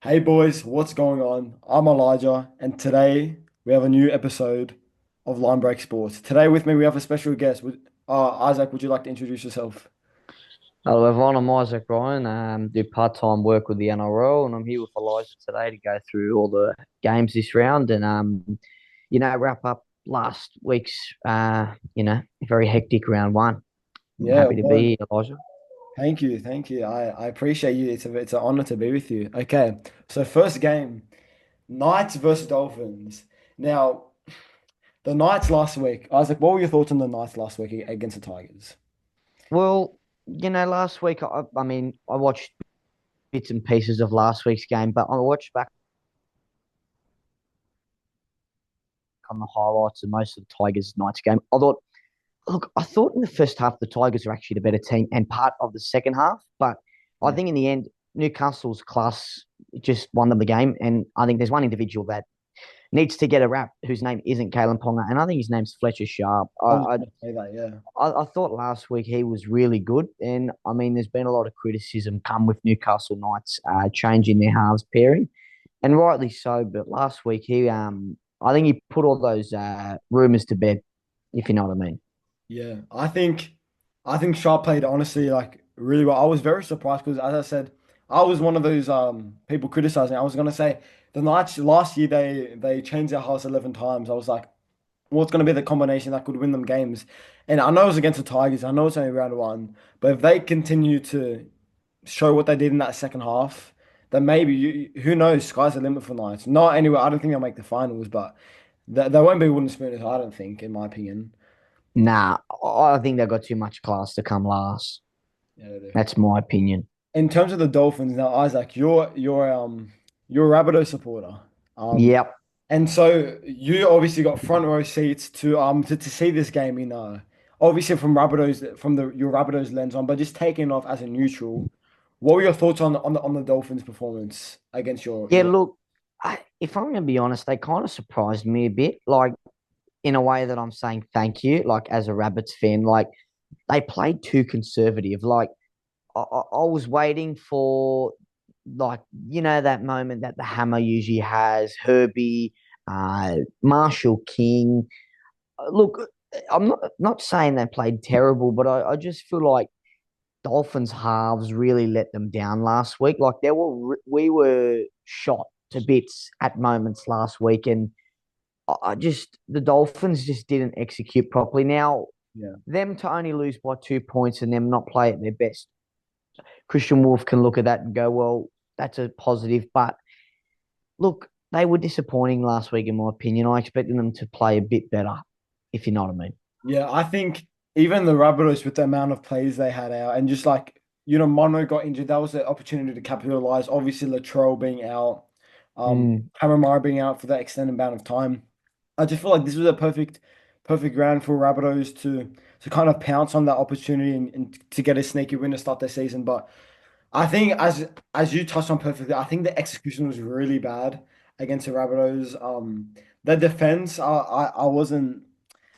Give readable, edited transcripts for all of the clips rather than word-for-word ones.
Hey boys, what's going on? I'm Elijah, and today we have a new episode of Linebreak Sports. Today with me we have a special guest. Isaac, would you like to introduce yourself? Hello, everyone. I'm Isaac Ryan. Do part-time work with the NRL, and I'm here with Elijah today to go through all the games this round and wrap up last week's very hectic round one. I'm Yeah, happy to well, be here, Elijah. thank you. I appreciate you. It's an honor to be with you. Okay, so first game, Knights versus Dolphins. Now, the Knights last week. Isaac, what were your thoughts on the Knights last week against the Tigers? Well, last week I watched bits and pieces of last week's game, but I watched back on the highlights of most of the Tigers Knights game. I thought in the first half the Tigers were actually the better team and part of the second half, but I Yeah. think in the end Newcastle's class just won them the game, and I think there's one individual that needs to get a rap whose name isn't Kalen Ponga, and I think his name's Fletcher Sharp. I was going to say that, yeah. I thought last week he was really good, and I mean there's been a lot of criticism come with Newcastle Knights changing their halves pairing, and rightly so. But last week I think he put all those rumors to bed, if you know what I mean. Yeah, I think Sharp played honestly like really well. I was very surprised because as I said, I was one of those people criticizing. I was gonna say the Knights last year they changed their house 11 times. I was like, what's gonna be the combination that could win them games? And I know it was against the Tigers. I know it's only round one, but if they continue to show what they did in that second half, then maybe who knows? Sky's the limit for Knights. Not anyway. I don't think they'll make the finals, but they won't be wooden spooners. I don't think, in my opinion. Nah, I think they've got too much class to come last. Yeah, they do. That's my opinion. In terms of the Dolphins, now Isaac, you're a Rabbitoh supporter. Um Yep. and so you obviously got front row seats to see this game in obviously from your Rabbitohs lens on, but just taking it off as a neutral. What were your thoughts on the Dolphins performance against Yeah, your look, if I'm going to be honest, they kind of surprised me a bit, like in a way that I'm saying thank you, like as a Rabbits fan, like they played too conservative. Like I was waiting for, like, that moment that the Hammer usually has, Herbie, Marshall King. Look, I'm not saying they played terrible, but I just feel like Dolphins halves really let them down last week. Like we were shot to bits at moments last week, and I just the Dolphins just didn't execute properly. Now, yeah. them to only lose by 2 points and them not play at their best, Christian Wolf can look at that and go, well, that's a positive. But look, they were disappointing last week, in my opinion. I expected them to play a bit better, if you know what I mean. Yeah, I think even the Rabbitohs with the amount of plays they had out and just like, Mono got injured, that was the opportunity to capitalize. Obviously, Latrell being out, Mm. Cameron being out for that extended amount of time. I just feel like this was a perfect round for Rabbitohs to kind of pounce on that opportunity and to get a sneaky win to start their season. But I think as you touched on perfectly, I think the execution was really bad against the Rabbitohs. The defense, I wasn't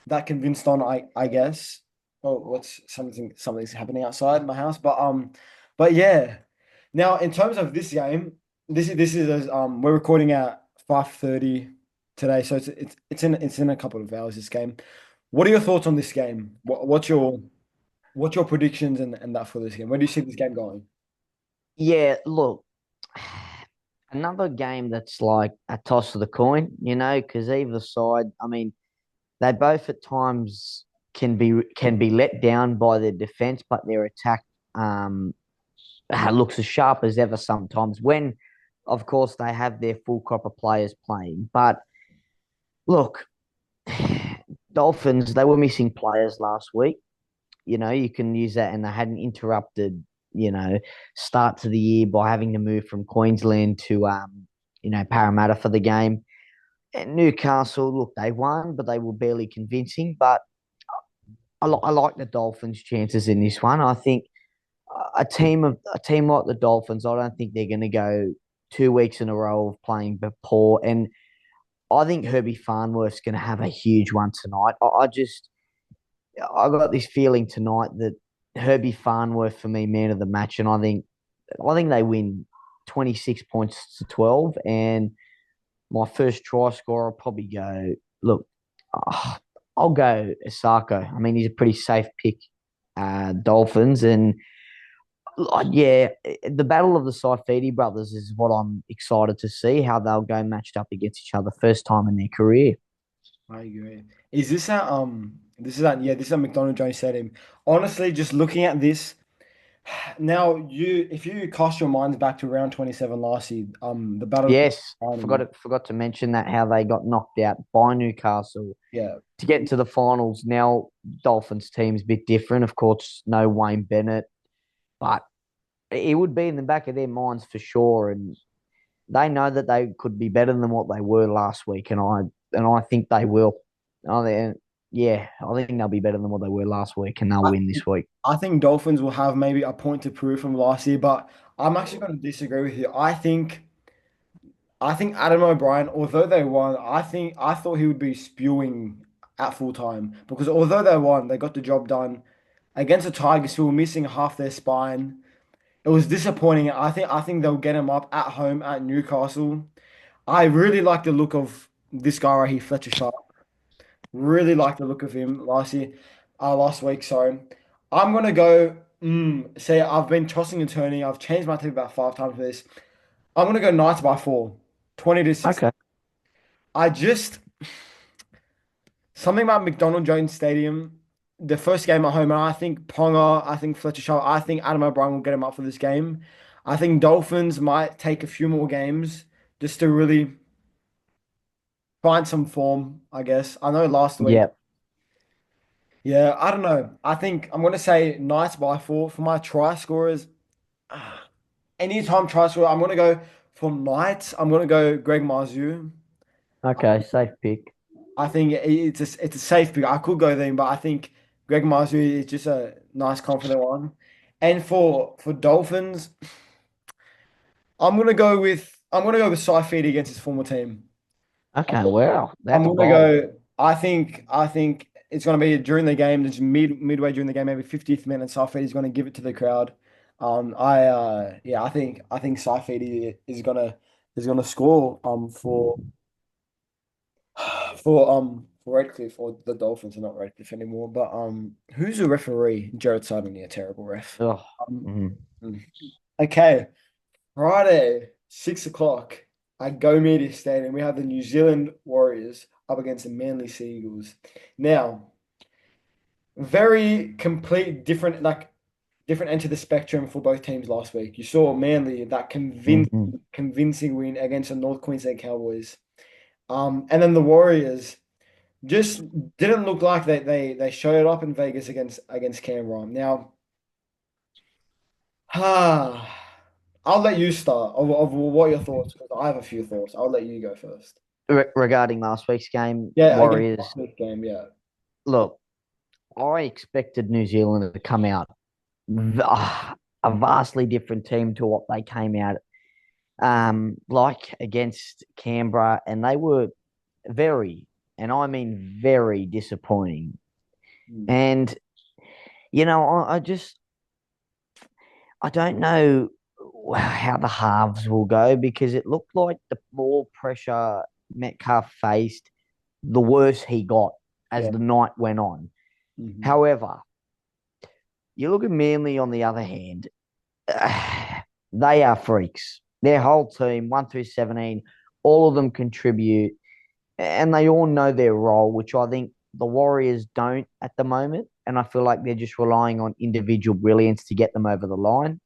that convinced on, I guess. Oh, what's something's happening outside my house, but yeah. Now in terms of this game, this is we're recording at 5:30 today, so it's in a couple of hours this game. What are your thoughts on this game? What's your predictions and that for this game? Where do you see this game going? Yeah, look, another game that's like a toss of the coin, because either side, I mean, they both at times can be let down by their defense, but their attack um looks as sharp as ever sometimes when, of course, they have their full crop of players playing. But look, Dolphins, they were missing players last week. You can use that, and they had an interrupted, start to the year by having to move from Queensland to Parramatta for the game. And Newcastle, look, they won, but they were barely convincing. But I like the Dolphins' chances in this one. I think a team like the Dolphins, I don't think they're going to go 2 weeks in a row of playing but poor. And I think Herbie Farnworth's going to have a huge one tonight. I got this feeling tonight that Herbie Farnworth for me man of the match, and I think they win 26 points to 12. And my first try scorer, I'll probably go, look, uh, I'll go Osako. I mean, he's a pretty safe pick, Dolphins. And yeah, the battle of the Saifidi brothers is what I'm excited to see how they'll go matched up against each other first time in their career. I agree. Is this at this is at McDonald Jones Stadium. Honestly, just looking at this now, if you cast your minds back to round 27 last year, the battle of Yes, Ireland, forgot to mention that how they got knocked out by Newcastle yeah, to get into the finals. Now Dolphins team's a bit different, of course. No Wayne Bennett, but it would be in the back of their minds for sure, and they know that they could be better than what they were last week, and I think they will. Yeah, I think they'll be better than what they were last week, and they'll I, win this week. I think Dolphins will have maybe a point to prove from last year, but I'm actually going to disagree with you. I think Adam O'Brien, although they won, I thought he would be spewing at full time because although they won, they got the job done against the Tigers who were missing half their spine. It was disappointing. I think they'll get him up at home at Newcastle. I really like the look of this guy right here, Fletcher Sharp. Really like the look of him last week. Sorry, I'm gonna go. Say I've been tossing and turning. I've changed my team about 5 times for this. I'm gonna go Knights by 4, 20-16. Okay. I just something about McDonald Jones Stadium, the first game at home, and I think Ponga, I think Fletcher Sharp, I think Adam O'Brien will get him up for this game. I think Dolphins might take a few more games just to really find some form, I guess. I know last week. Yeah. Yeah, I don't know. I think I'm gonna say Knights by 4 for my try scorers. Anytime try scorer, I'm gonna go for Knights. I'm gonna go Greg Marzhew. Okay. Safe pick. I think it's a safe pick. I could go there, but I think Greg Marzhew is just a nice, confident one. And for Dolphins, I'm gonna go with Saifidi against his former team. Okay. Wow. I'm That's gonna bold. go. I think it's gonna be during the game, just midway during the game, maybe 50th minute. Saifidi is gonna give it to the crowd. Yeah, I think Saifidi is gonna score for Redcliffe or the Dolphins are not Redcliffe anymore. But who's the referee? Jared Sutton, a terrible ref. Oh. Um, Mhm. mm. Okay, Friday, 6 o'clock at Go Media Stadium. We have the New Zealand Warriors up against the Manly Sea Eagles. Now, very complete different, like different end to the spectrum for both teams last week. You saw Manly that Mhm. convincing win against the North Queensland Cowboys. And then the Warriors just didn't look like they showed up in Vegas against Canberra. Now, I'll let you start of what your thoughts because I have a few thoughts. I'll let you go first. Regarding last week's game, Yeah, against Warriors. last week's game. Yeah, Look, I expected New Zealand to come out a vastly different team to what they came out like against Canberra, and they were very, and I mean very disappointing. Mm. And I don't know how the halves will go because it looked like the more pressure Metcalf faced, the worse he got as Yeah. the night went on. Hmm. However, you look at Manly on the other hand, they are freaks. Their whole team, 1 through 17, all of them contribute and they all know their role, which I think the Warriors don't at the moment. And I feel like they're just relying on individual brilliance to get them over the line.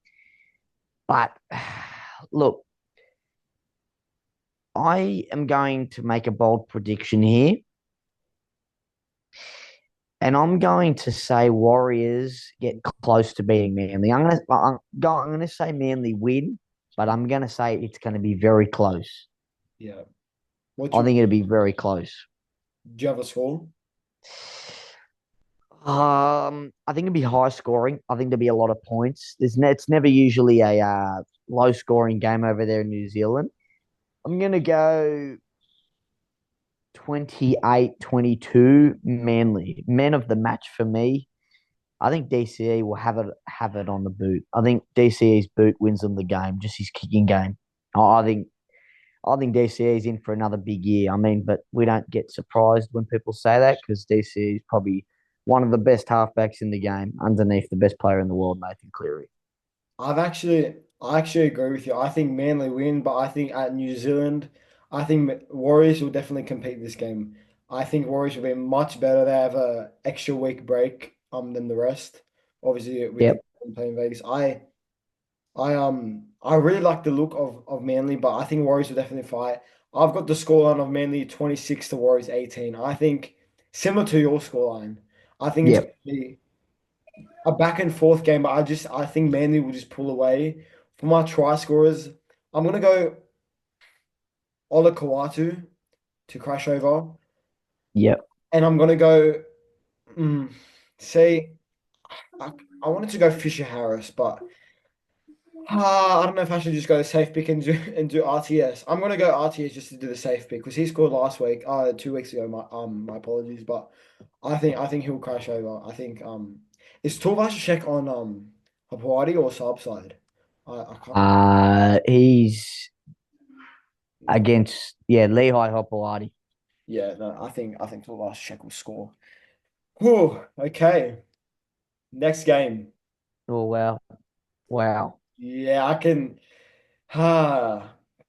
But look, I am going to make a bold prediction here. And I'm going to say Warriors get close to beating Manly. I'm gonna say Manly win, but I'm gonna say it's going to be very close. Yeah. What's I your, think it'll be very close. do you have a score? I think it'll be high scoring. I think there'll be a lot of points. It's never usually a low scoring game over there in New Zealand. I'm gonna go 28-22 Manly. Men of the match for me. I think DCE will have it on the boot. I think DCE's boot wins them the game, just his kicking game. I think DCE is in for another big year. I mean, but we don't get surprised when people say that because DCE is probably one of the best halfbacks in the game, underneath the best player in the world, Nathan Cleary. I actually agree with you. I think Manly win, but I think at New Zealand, I think Warriors will definitely compete this game. I think Warriors will be much better. They have a extra week break than the rest. Obviously, with the Yep. playing Vegas, I really like the look of Manly, but I think Warriors will definitely fight. I've got the scoreline of Manly 26 to Warriors 18. I think similar to your scoreline. I think it's going Yep. to be a back and forth game, but I think Manly will just pull away. For my try scorers, I'm gonna go Ola Kawatu to crash over, Yep. and I'm gonna go mm, say I, I wanted to go Fisher Harris, but I don't know if I should just go safe pick and do RTS. I'm gonna go RTS just to do the safe pick because he scored last week, 2 weeks ago. My apologies, but I think he'll crash over. I think is Torvalds check on Hawaii or Subside? I can't. He's against Lehigh Hopewadi. Yeah, no, I think the last check will score. Whew, okay. Next game. Oh wow, wow. Yeah, I can.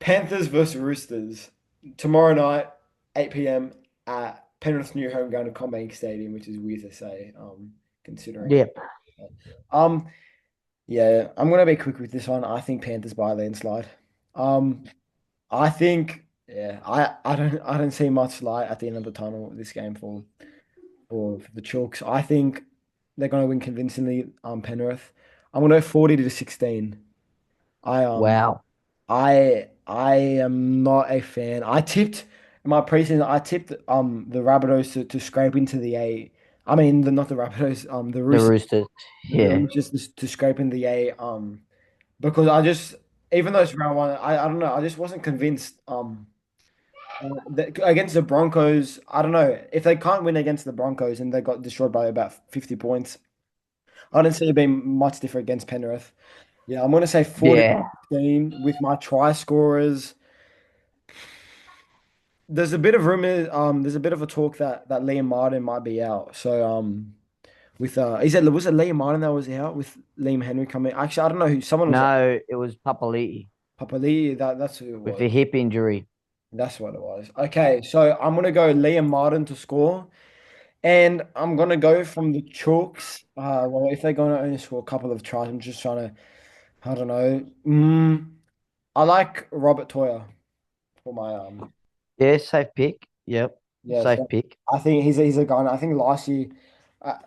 Panthers versus Roosters tomorrow night, 8 p.m. at Penrith's new home ground of CommBank Stadium, which is weird to say, considering. Yep. Um, yeah, I'm gonna be quick with this one. I think Panthers by a landslide. Um, I think, yeah, I don't see much light at the end of the tunnel this game for the Chooks. I think they're going to win convincingly. Penrith. I'm going to go 40 to 16. I um Wow. I am not a fan. I tipped in my preseason. I tipped the Rabbitohs to scrape into the A. I mean the not the Rabbitohs The Roosters. The Yeah. Roosters to scrape in the A because I just even though it's round one I don't know I just wasn't convinced against the Broncos. I don't know if they can't win against the Broncos and they got destroyed by about 50 points. I don't see it being much different against Penrith. Yeah, I'm going to say 40 Yeah. 15 with my try scorers. There's a bit of rumor, there's a bit of a talk that Liam Martin might be out. So with was it Liam Martin that was out with Liam Henry coming? Actually, I don't know who someone was out. No, it was Papali'i Papa Lee, that's who it with was. a hip injury. That's what it was. Okay, so I'm gonna go Liam Martin to score. And I'm gonna go from the chalks. Well, if they're gonna only score a couple of tries, I'm just trying to, I don't know. I like Robert Toya for my Yeah, safe pick. Yep. yeah. Safe So pick. I think he's a gun. I think last year,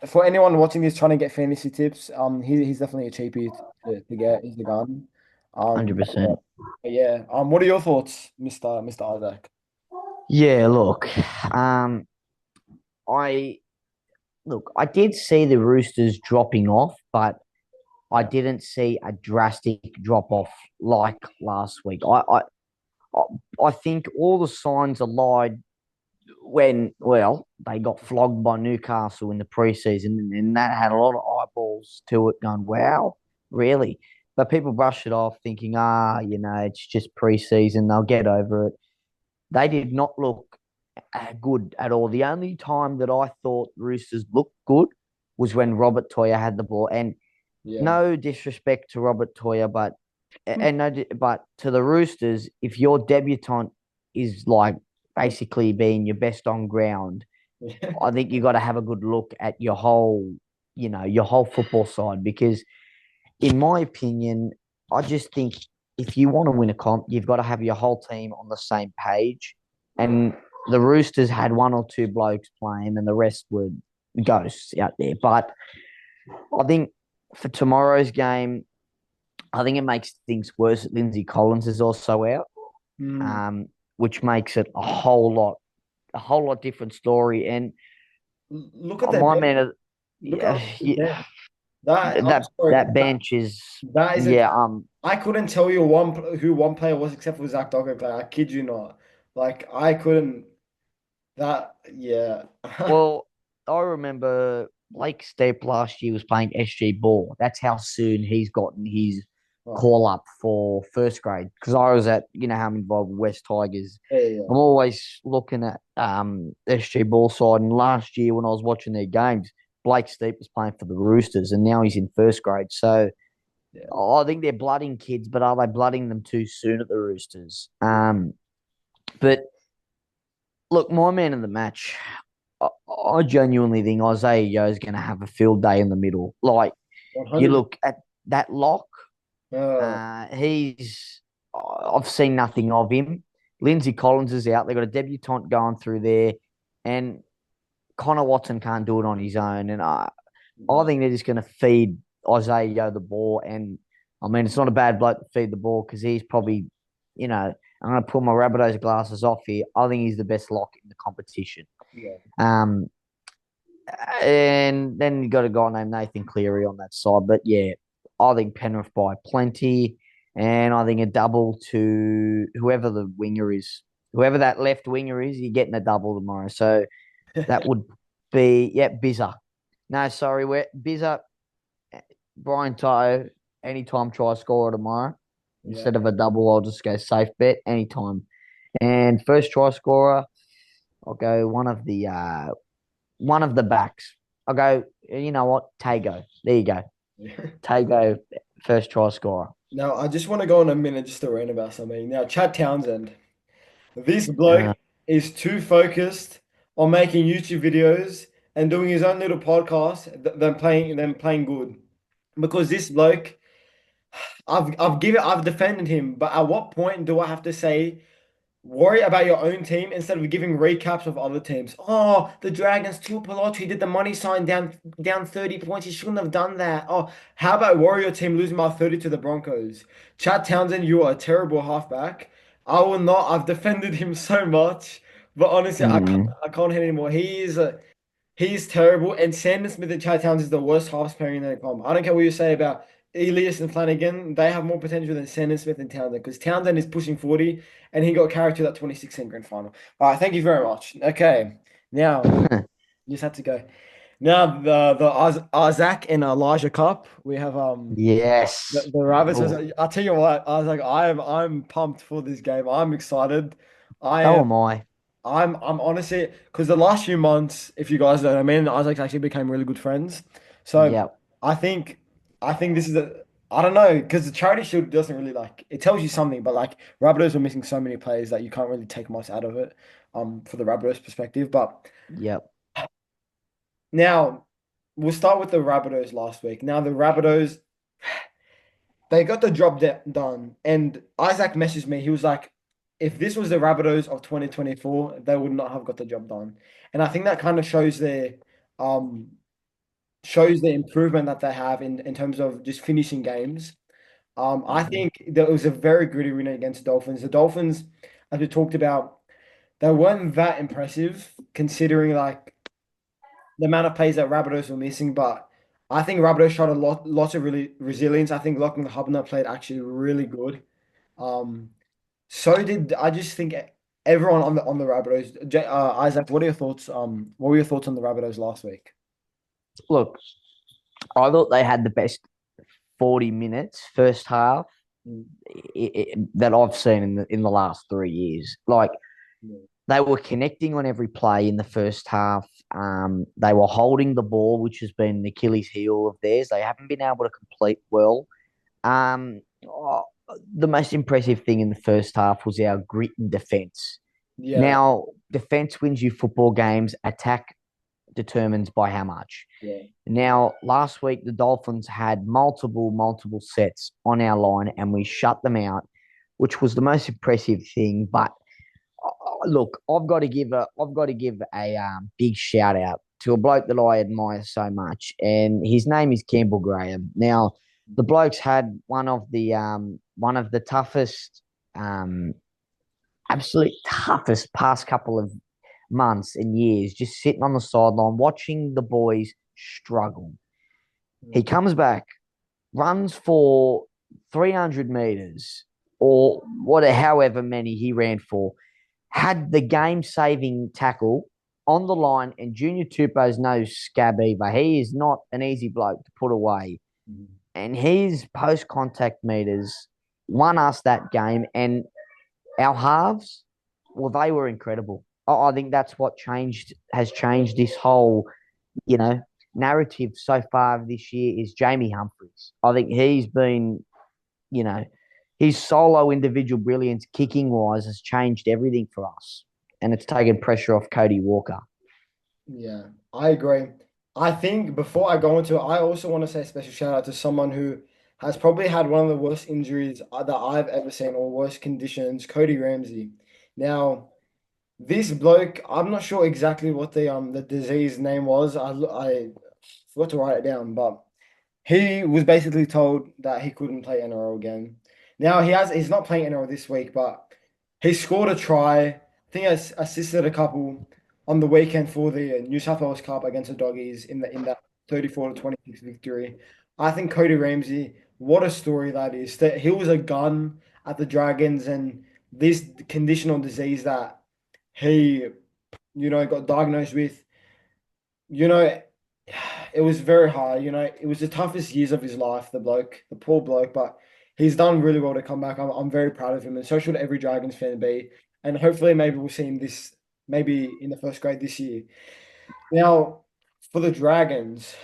for anyone watching this trying to get fantasy tips, he's definitely a cheapie to get. He's a gun. Um, yeah, 100%. yeah. What are your thoughts, Mister Isaac? Yeah, look. Um, I I did see the Roosters dropping off, but I Yeah, didn't see a drastic drop off like last week. I think all the signs aligned when, well, they got flogged by Newcastle in the preseason, and that had a lot of eyeballs to it going, wow, really? But people brushed it off thinking, it's just preseason, they'll get over it. They did not look good at all. The only time that I thought Roosters looked good was when Robert Toya had the ball. And yeah, no disrespect to Robert Toya, but to the Roosters, if your debutant is like basically being your best on ground, yeah, I think you got to have a good look at your whole football side because, in my opinion, I just think if you want to win a comp, you've got to have your whole team on the same page. And the Roosters had one or two blokes playing, and the rest were ghosts out there. But I think for tomorrow's game, I think it makes things worse that Lindsay Collins is also out, Mm. um, which makes it a whole lot different story. And Look at on that my bench. man, Look yeah, at the yeah, bench. That I'm that sorry. that bench is That is a. yeah I couldn't tell you who one player was except for Zach Doggo player. I kid you not. I couldn't. That yeah. well, I remember Blake Stepp last year was playing SG ball. That's how soon he's gotten his Oh, call up for first grade. Because I was at, how I'm involved with West Tigers. yeah, yeah, I'm always looking at SG ball side. And last year when I was watching their games, Blake Steep was playing for the Roosters, and now he's in first grade. So yeah. I think they're blooding kids, but are they blooding them too soon at the Roosters? But look, my man of the match, I, I genuinely think Isaiah Yo is going to have a field day in the middle. Like, you 100%. look at that lock, Uh, he's, I've seen nothing of him. Lindsay Collins is out. They've got a debutant going through there, and Connor Watson can't do it on his own. And I no. think they're just going to feed Isaiah Yo the ball. And I mean, it's not a bad bloke to feed the ball because he's probably, I'm going to pull my Rabbitohs glasses off here. I think he's the best lock in the competition. Yeah. Um, and then you got a guy named Nathan Cleary on that side. But yeah, I think Penrith by plenty. And I think a double to whoever the winger is, whoever that left winger is, you're getting a double tomorrow. So that would be, yeah, Bizza. No, sorry, we're Bizza, Brian To'o, anytime try scorer tomorrow. Yeah. Instead of a double, I'll just go safe bet anytime. And first try scorer, I'll go one of the backs. I'll go, you know what? Tago. There you go. Yeah. Tago, first try scorer. Now, I just want to go on a minute just to rant about something. Now, Chad Townsend, this bloke Uh, is too focused on making YouTube videos and doing his own little podcast than playing good. Because this bloke, I've defended him, but at what point do I have to say worry about your own team instead of giving recaps of other teams? Oh, the Dragons, Tuipulotu did the money sign down 30 points. He shouldn't have done that. Oh, how about Warrior team losing by 30 to the Broncos? Chad Townsend, you are a terrible halfback. I will not. I've defended him so much, but honestly, I can't, mm, I can't hit anymore. He's terrible, and Sandon Smith and Chad Towns is the worst halves pairing in the comp. I don't care what you say about Elias and Flanagan. They have more potential than Sandon Smith and Townsend because Townsend is pushing 40 and he got carried to that 2016 grand final. All right, thank you very much. Okay, now just had to go. Now the Isaac and Elijah Cup. We have yes. the Rabbits. Oh, I'll tell you what, I was like, I'm pumped for this game. I'm excited. I so am. am I. I'm honestly because the last few months, if you guys don't know, me and Isaac actually became really good friends. So Yep. I think I think this is a I don't know because the charity shield doesn't really like it tells you something, but like Rabbitohs are missing so many players that you can't really take much out of it for the Rabbitohs perspective. But Yep. now we'll start with the Rabbitohs last week. Now the Rabbitohs they got the job done. And Isaac messaged me. He was like, if this was the Rabbitohs of 2024, they would not have got the job done. And I think that kind of um shows the improvement that they have in terms of just finishing games. I Mhm. think that it was a very gritty win against the Dolphins. The Dolphins, as we talked about, they weren't that impressive considering like the amount of plays that Rabbitohs were missing, but I think Rabbitohs showed lots of really resilience. I think Lachlan Hubner played actually really good. Um, so did I just think everyone on the Rabbitohs. Isaac, what are your thoughts? What were your thoughts on the Rabbitohs last week? Look, I thought they had the best 40 minutes first half Mm, that I've seen in the last 3 years. Like yeah, they were connecting on every play in the first half. They were holding the ball, which has been the Achilles heel of theirs. They haven't been able to complete well. Oh, the most impressive thing in the first half was our grit and defense. yeah, Now, defense wins you football games. Attack determines by how much. yeah. Now, last week, the Dolphins had multiple sets on our line and we shut them out, which was the most impressive thing. But look, I've got to give a big shout out to a bloke that I admire so much, and his name is Campbell Graham. Now, the bloke's had one of the toughest, um, absolute toughest past couple of months and years, just sitting on the sideline watching the boys struggle. He Mm, comes back, runs for 300 meters or whatever, however many he ran for, had the game saving tackle, on the line, and Junior Tupou's no scab either. He is not an easy bloke to put away. Mhm. And his post contact meters won us that game. And our halves, well, they were incredible. I think that's what has changed this whole, you know, narrative so far this year is Jamie Humphries. I think he's been, you know, his solo individual brilliance kicking wise has changed everything for us. And it's taken pressure off Cody Walker. Yeah, I agree. I think before I go into it, I also want to say a special shout out to someone who has probably had one of the worst injuries that I've ever seen or worst conditions, Cody Ramsey. Now, this bloke, I'm not sure exactly what the disease name was. I forgot to write it down, but he was basically told that he couldn't play NRL again. Now he's not playing NRL this week, but he scored a try. I think he has assisted a couple on the weekend for the New South Wales Cup against the Doggies in that 34-26 victory. I think Cody Ramsey, what a story that is. That he was a gun at the Dragons, and this conditional disease that he, got diagnosed with, you know, it was very hard. It was the toughest years of his life, the poor bloke, but he's done really well to come back. I'm very proud of him, and so should every Dragons fan be. And hopefully, maybe we'll see him maybe in the first grade this year. Now, for the Dragons,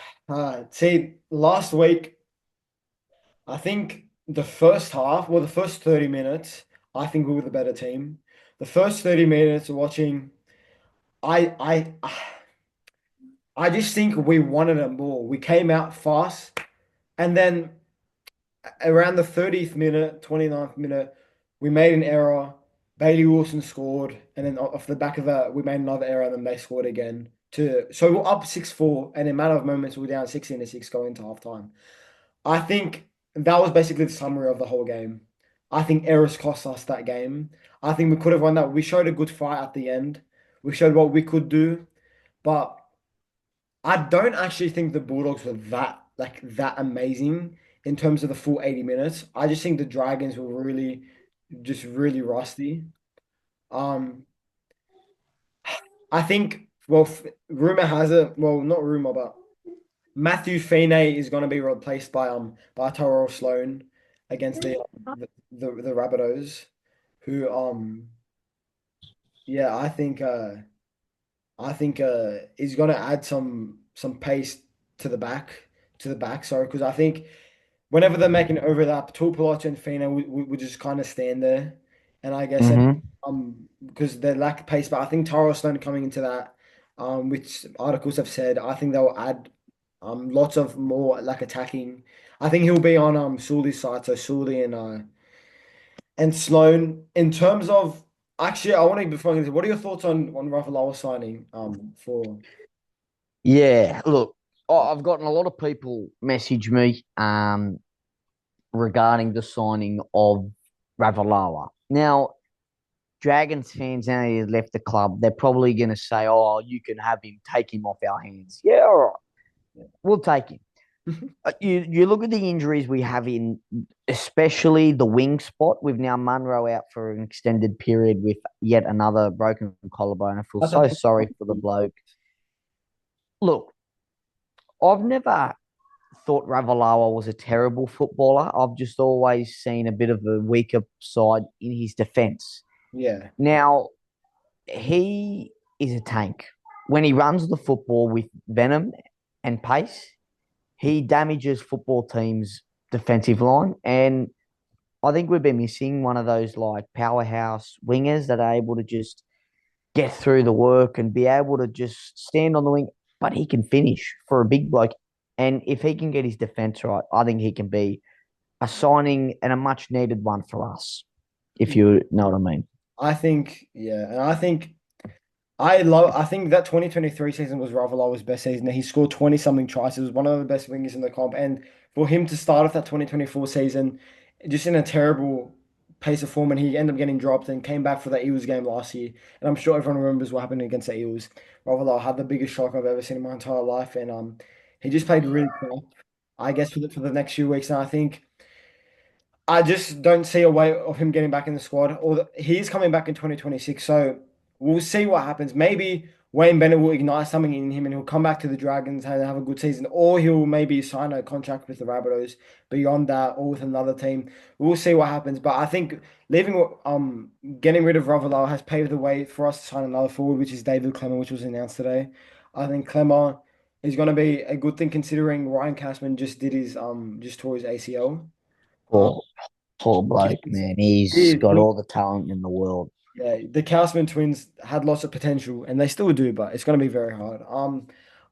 see, last week, I think the first half, well, the first 30 minutes, I think we were the better team. The first 30 minutes of watching, I, I just think we wanted it more. We came out fast, and then around the 30th minute, 29th minute, we made an error. Bailey Wilson scored, and then off the back of that, we made another error, and then they scored again. So we're up 6-4, and in a matter of moments, we're down 16-6 going into halftime. I think that was basically the summary of the whole game. I think errors cost us that game. I think we could have won that. We showed a good fight at the end. We showed what we could do, but I don't actually think the Bulldogs were that amazing in terms of the full 80 minutes. I just think the Dragons were really rusty. Um, I think, well, rumor has it, well, not rumor, but Matthew Feeney is going to be replaced by Tyrell Sloan against the Rabbitohs, who yeah, I think he's going to add some pace to the back. Sorry, because I think whenever they're making overlap, Tuipulotu and Fina would just kind of stand there, and I guess and Mm-hmm. because they lack pace. But I think Tyrell Sloan coming into that, which articles have said, I think they'll add lots of more like attacking. I think he'll be on Sully's side, so Sully and Sloan. In terms of actually, I want to before I get into, what are your thoughts on Ravalawa signing for? Yeah, look, I've gotten a lot of people message me regarding the signing of Ravalawa. Now, Dragons fans now he's left the club, they're probably going to say, "Oh, you can have him, take him off our hands." Yeah, all right, we'll take him. You look at the injuries we have in, especially the wing spot. With now Munro out for an extended period with yet another broken collarbone. I feel That's a so sorry for the bloke. Look, I've never thought Ravalawa was a terrible footballer. I've just always seen a bit of a weaker side in his defence. yeah. Now, he is a tank. When he runs the football with venom and pace, he damages football teams' defensive line. And I think we've been missing one of those like powerhouse wingers that are able to just get through the work and be able to just stand on the wing, but he can finish for a big bloke. And if he can get his defense right, I think he can be a signing and a much needed one for us, if you know what I mean. I think, yeah, and I think that 2023 season was Ravalawa's best season. He scored 20 something tries. He was one of the best wingers in the comp. And for him to start off that 2024 season just in a terrible pace of form, and he ended up getting dropped and came back for the Eels game last year. And I'm sure everyone remembers what happened against the Eels. Ravalawa had the biggest shock I've ever seen in my entire life. And he just played really crap, I guess, for the next few weeks. And I think I just don't see a way of him getting back in the squad. Or he's coming back in 2026, so we'll see what happens. Maybe Wayne Bennett will ignite something in him and he'll come back to the Dragons and have a good season, or he'll maybe sign a contract with the Rabbitohs beyond that, or with another team. We'll see what happens. But I think leaving getting rid of Ravalawa has paved the way for us to sign another forward, which is David Clemmer, which was announced today. I think Clemmer is going to be a good thing considering Ryan Cashman just tore his ACL. Um, Poor, poor bloke, man. He's got all the talent in the world. Yeah, the Cowsman twins had lots of potential, and they still do, but it's going to be very hard.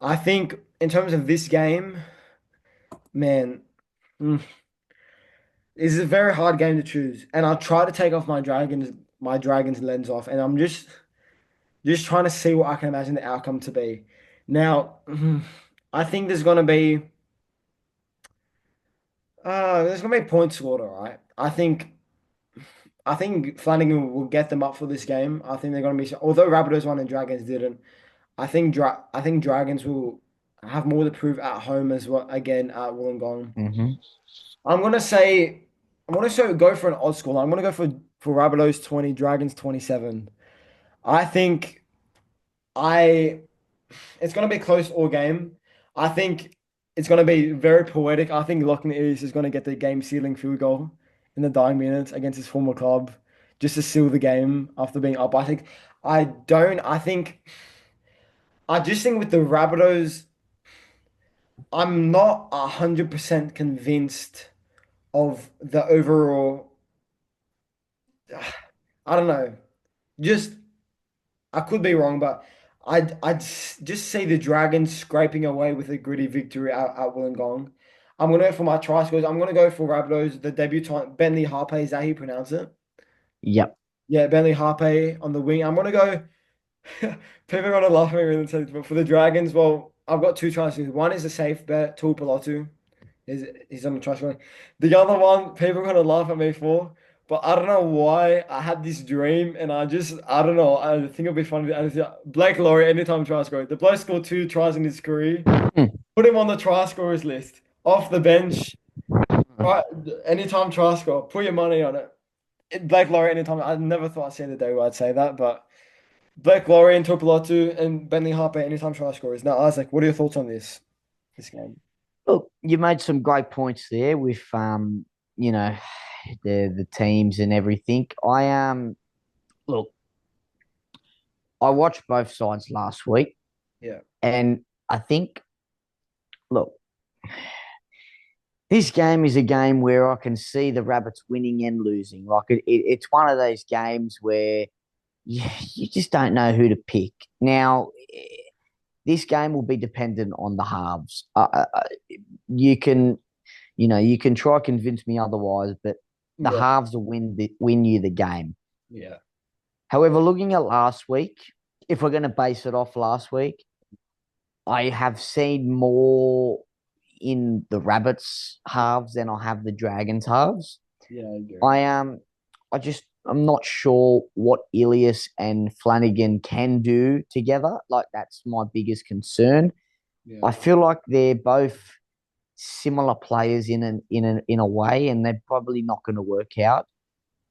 I think in terms of this game, man, mm, it's a very hard game to choose, and I'll try to take off my Dragons lens off, and I'm just trying to see what I can imagine the outcome to be. Now, I think there's gonna be point scored, all right. I think Flanagan will get them up for this game. I think they're gonna be, although Rabbitohs won and Dragons didn't. I think Dragons will have more to prove at home as well again at Wollongong. Hmm. I'm gonna say go for an odd score. I'm gonna go for Rabbitohs 20, Dragons 27. I think I it's gonna be close all game. I think it's gonna be very poetic. I think Lachlan Ilias is gonna get the game sealing field goal in the dying minutes against his former club just to seal the game after being up. I just think with the Rabbitohs. I'm not 100% convinced of the overall. I don't know. Just I could be wrong, but just see the Dragons scraping away with a gritty victory at Wollongong. I'm gonna go for my try scores. I'm gonna go for Rabbitohs, the debutant Bentley Harpe. Is that how you pronounce it? Yep. Yeah, Bentley Harpe on the wing. I'm gonna go. People are gonna laugh at me when I say this, but for the Dragons, well, I've got two try scores. One is a safe bet, Tuipulotu. He's on the trash one. The other one, people are gonna laugh at me for, but I don't know why I had this dream and I don't know. I think it'll be funny. Blake Laurie, anytime try scorer. The bloke scored two tries in his career. Put him on the try scorers list. Off the bench. Try, anytime try score. Put your money on it. Blake Laurie, anytime. I never thought I'd see the day where I'd say that, but Blake Laurie and Tuipulotu and Bentley Harper, anytime try scorers. Now, Isaac, what are your thoughts on this game? Look, you made some great points there with you know, the teams and everything. Look, I watched both sides last week, Yeah. and I think, look, this game is a game where I can see the Rabbits winning and losing. It's one of those games where you just don't know who to pick. Now, this game will be dependent on the halves. You can, you can try convince me otherwise, but the Yeah. halves will win you the game. Yeah. However, looking at last week, if we're going to base it off last week, I have seen more in the Rabbits halves than I have the Dragons halves. Yeah, I agree. I am, I'm not sure what Ilias and Flanagan can do together. Like that's my biggest concern. Yeah. I feel like they're both similar players in a way, and they're probably not going to work out.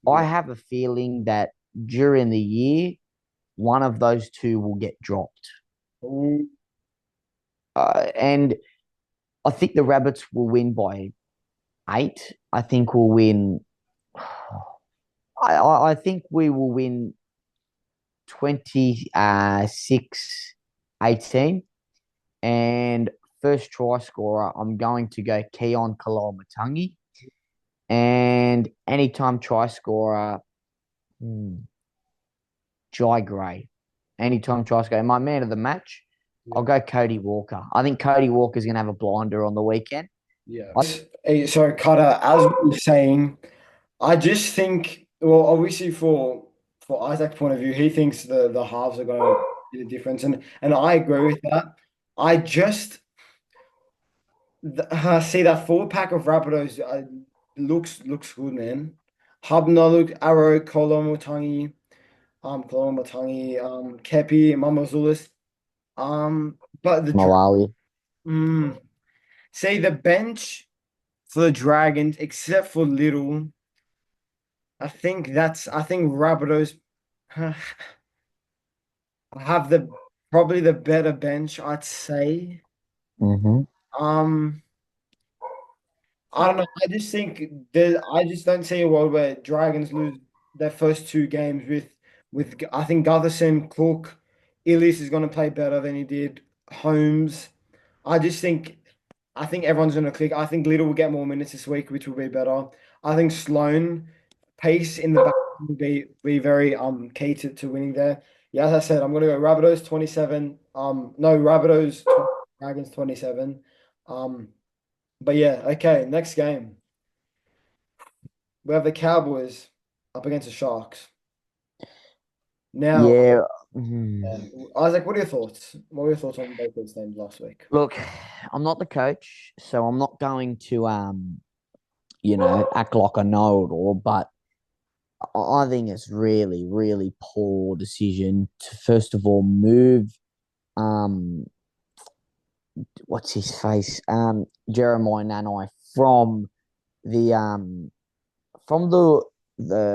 I Yeah. have a feeling that during the year, one of those two will get dropped. Ooh, And I think the Rabbits will win by 8. I think we'll win. I think we will win 26 18. And first try scorer, I'm going to go Keon Kaloamatangi. And anytime try scorer, Jai Gray. Anytime try scorer. My man of the match, I'll yeah. go Cody Walker. I think Cody Walker's going to have a blinder on the weekend. Yeah. Hey, so Carter, as we were saying, I just think, well, obviously for Isaac's point of view, he thinks the halves are going to be the difference, and I agree with that. I just see that forward pack of Rapidos looks good, man. Hubnaluk, Arrow, Kolomotangi, Kepi, Mamazulis. But Malali. mm, see the bench for the Dragons, except for Little. I think Rabbitohs have the probably the better bench, I'd say. Mm-hmm. Um, I don't know. I just don't see a world where Dragons lose their first two games with I think Gutherson, Cook, Illis is going to play better than he did. Holmes. I just think I think everyone's going to click. I think Little will get more minutes this week, which will be better. I think Sloan pace in the back will be very key to winning there. Yeah, as I said, I'm going to go Rabbitohs 27. No, Rabbitohs 20, Dragons 27. Um. But yeah, okay, next game. We have the Cowboys up against the Sharks. Now, Yeah. uh, Isaac, what are your thoughts? What were your thoughts on both those games last week? Look, I'm not the coach, so I'm not going to act like I know it all, but I think it's really, really poor decision to first of all move um what's his face? Jeremiah Nanai the um from the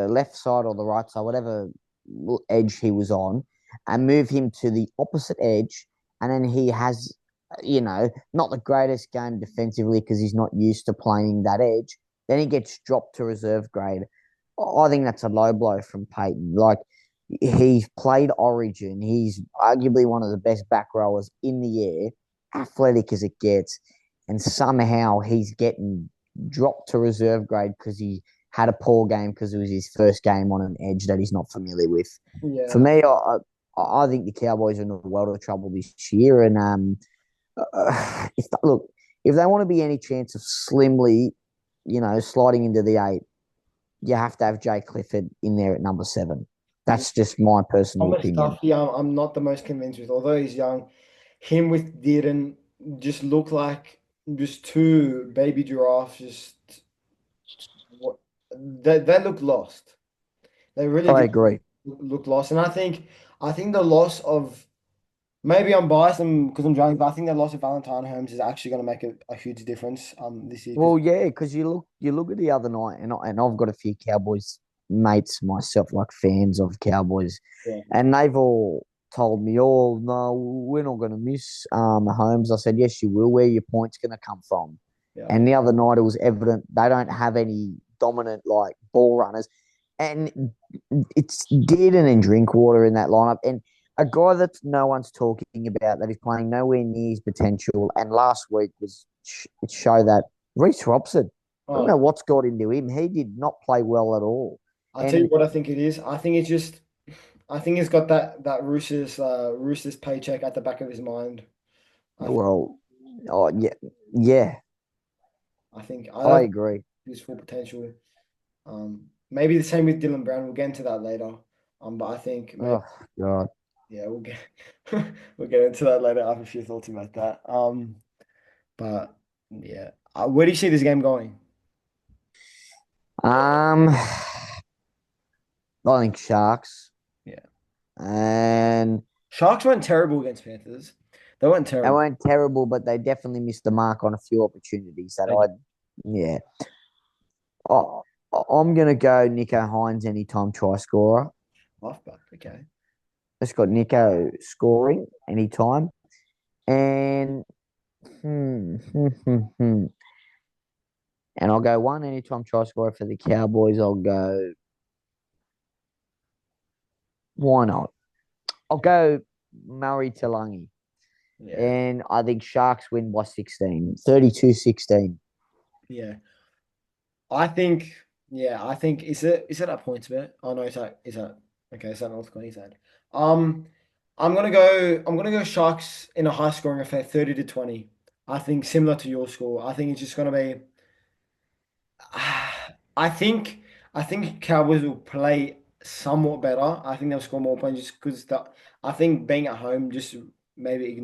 left side or the right side, whatever edge he was on, and move him to the opposite edge, and then he has, not the greatest game defensively because he's not used to playing that edge. Then he gets dropped to reserve grade. I think that's a low blow from Peyton. Like he's played Origin. He's arguably one of the best back rowers in the air, athletic as it gets, and somehow he's getting dropped to reserve grade because he had a poor game because it was his first game on an edge that he's not familiar with. For Yeah, me, I think the Cowboys are in a world of trouble this year, and look, if they want to be any chance of slimly, sliding into the eight, you have to have Jay Clifford in there at number 7. yeah. That's just my personal Thomas opinion. Duffy, I'm not the most convinced with, although he's young. Him with Dearden just look like just two baby giraffes. Just what they look lost. They really I do agree. look lost, and I think the loss of maybe I'm biased because I'm drunk, but I think the loss of Valentine Holmes is actually going to make a huge difference this year. Because Well, yeah, because you look at the other night, and I've got a few Cowboys mates myself, like fans of Cowboys, yeah, and they've all told me, "Oh no, we're not going to miss Holmes." I said, "Yes, you will. Where your points going to come from?" yeah, And the other night, it was evident they don't have any dominant like ball runners, and it's Dearden and Drinkwater in that lineup, and a guy that no one's talking about that is playing nowhere near his potential. And last week was it showed that Reece Robson. I don't oh, know what's got into him. He did not play well at all. I'll tell you And what I think it is. I think he's got that Roosters paycheck at the back of his mind. I think well, oh yeah, yeah, I I don't think agree. his full potential. Maybe the same with Dylan Brown. We'll get into that later. But I think maybe Oh God. yeah, we'll get we'll get into that later. I have a few thoughts about that. But yeah, where do you see this game going? I think Sharks Yeah. and Sharks weren't terrible against Panthers. They weren't they terrible. weren't terrible, but they definitely missed the mark on a few opportunities that They did. yeah. I, I'm gonna go Nico Hines anytime try scorer. Halfback. Okay. It's got Nico scoring anytime, and hmm, hmm, hmm, hmm. And I'll go one anytime try scorer for the Cowboys. I'll go. Why not? I'll go Murray Talangi. Yeah. And I think Sharks win by 16, 32-16. Yeah. I think. Yeah. I think is it at points bet? Oh no. Is that okay? Is that North Queensland? Um, I'm gonna go Sharks in a high scoring affair, 30-20. I think similar to your score. I think it's just gonna be. I think I think Cowboys will play somewhat better. I think they'll score more points just because I think being at home just maybe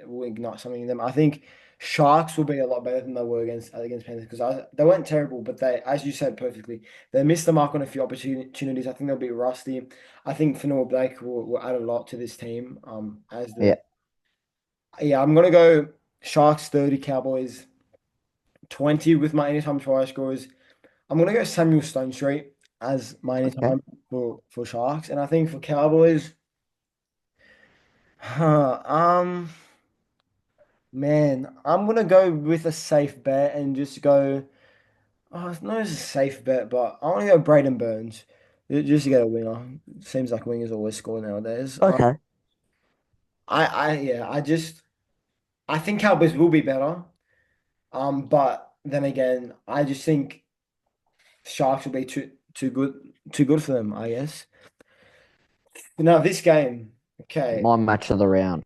will ignite something in them. I think Sharks will be a lot better than they were against Panthers because they weren't terrible, but they, as you said perfectly, they missed the mark on a few opportunities. I think they'll be rusty. I think Fanua Blake will add a lot to this team. As Yeah. the yeah, I'm gonna go Sharks 30, Cowboys 20 with my anytime try scores. I'm gonna go Samuel Stone Street as my Okay. anytime for Sharks, and I think for Cowboys, Huh, man, I'm gonna go with a safe bet and just go. Oh, it's not a safe bet, but I want to go Braden Burns just to get a winner. Seems like wingers always score nowadays. Okay. Yeah, I think Cowboys will be better. But then again, I just think Sharks will be too good for them, I guess. Now this game, okay, My match of the round.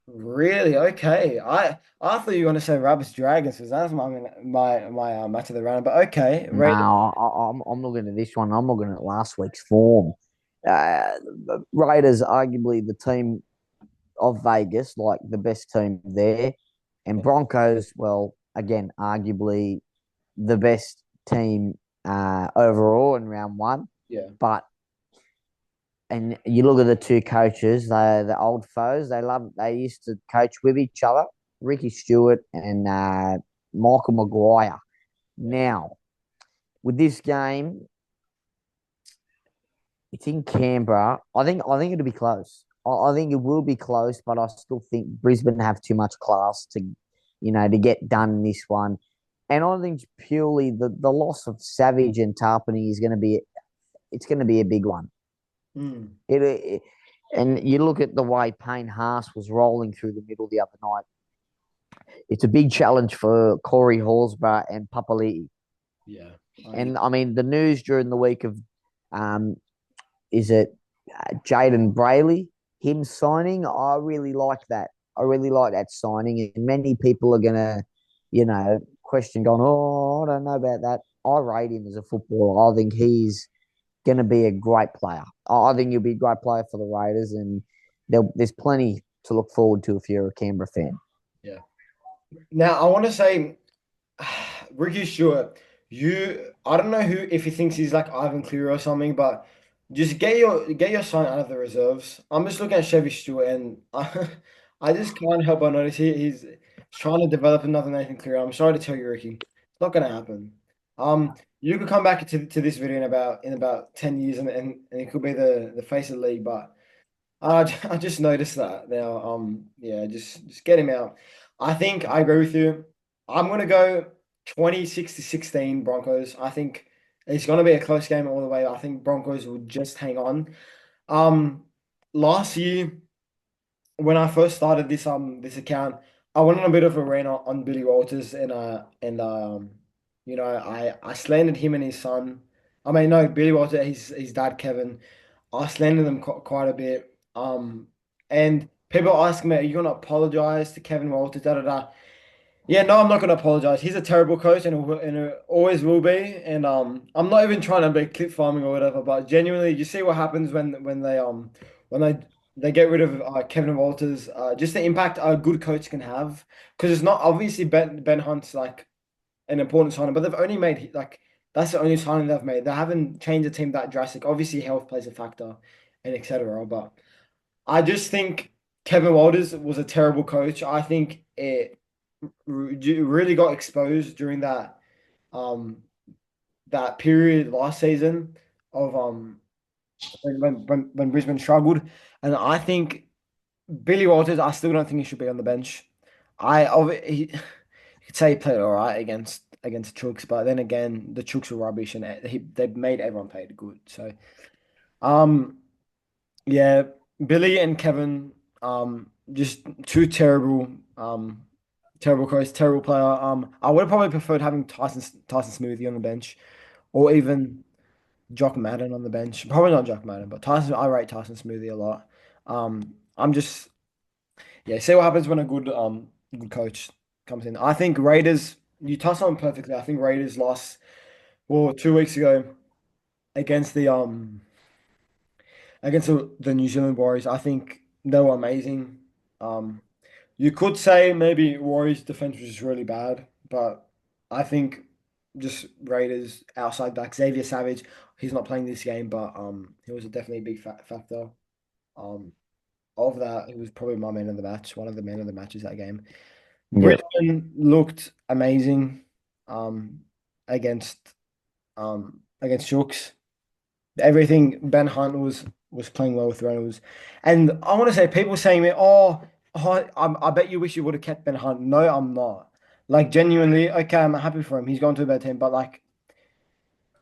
really okay. I thought you were going to say Rabbits Dragons because that's my match of the round. But okay, Raiders. No, I'm looking at this one. I'm looking at last week's form. Uh, Raiders, arguably the team of Vegas, like the best team there, and Broncos, well, again, arguably the best team overall in round one. Yeah. But and you look at the two coaches, they're the old foes. They used to coach with each other, Ricky Stewart and Michael Maguire. Yeah. Now, with this game, it's in Canberra. I think it'll be close. I think it will be close, but I still think Brisbane have too much class to get done in this one. And I think purely the loss of Savage and Tarpany is going to be it's going to be a big one. Mm. It and you look at the way Payne Haas was rolling through the middle the other night. It's a big challenge for Corey Horsburgh and Papali'i. Yeah. And I mean, the news during the week of um, is it Jaden Brayley, him signing? I really like that. I really like that signing. And many people are going to, question going, oh, I don't know about that. I rate him as a footballer. I think he's going to be a great player. I think he'll be a great player for the Raiders. And there's plenty to look forward to if you're a Canberra fan. Yeah. Now I want to say, Ricky Stewart, I don't know who if he thinks he's like Ivan Cleary or something, but just get your son out of the reserves. I'm just looking at Chevy Stewart and I just can't help but notice he's trying to develop another Nathan Cleary. I'm sorry to tell you, Ricky, it's not gonna happen. You could come back to this video in about 10 years and it could be the face of the league, but I just noticed that now. Yeah, just get him out. I think I agree with you. I'm gonna go 26-16 Broncos. I think it's gonna be a close game all the way. I think Broncos will just hang on. Um, Last year when I first started this account, I went on a bit of a rant on Billy Walters I slandered him and his son. I mean no Billy Walters his dad Kevin. I slandered them quite a bit. And people ask me, "Are you gonna apologize to Kevin Walters?" Da da da. Yeah, no, I'm not going to apologize. He's a terrible coach and always will be. And I'm not even trying to be clip farming or whatever, but genuinely, you see what happens when they get rid of Kevin Walters. Just the impact a good coach can have, because it's not obviously Ben Hunt's like an important signing, but they've only made like that's the only signing they've made. They haven't changed the team that drastic. Obviously, health plays a factor, and etc. But I just think Kevin Walters was a terrible coach. I think it really got exposed during um that period last season of when Brisbane struggled, and I think Billy Walters. I still don't think he should be on the bench. You could say he played all right against Chooks, but then again the Chooks were rubbish and they made everyone played good. So um yeah, Billy and Kevin just two terrible coach, terrible player. I would have probably preferred having Tyson Smoothie on the bench, or even Jock Madden on the bench. Probably not Jock Madden, but Tyson. I rate Tyson Smoothie a lot. I'm just yeah. See what happens when a good coach comes in. I think Raiders. You touched on it perfectly. I think Raiders lost 2 weeks ago against the New Zealand Warriors. I think they were amazing. Um, You could say maybe Warriors defense was just really bad, but I think just Raiders outside back Xavier Savage, he's not playing this game, but he was definitely a big factor. Um, of that, he was probably my man of the match, one of the men of the matches that game. Yeah. Brisbane looked amazing um against against Shooks. Everything Ben Hunt was was playing well with Reynolds. And I want to say people saying me, I bet you wish you would have kept Ben Hunt. No, I'm not. Like genuinely, okay, I'm happy for him. He's gone to a better team, but like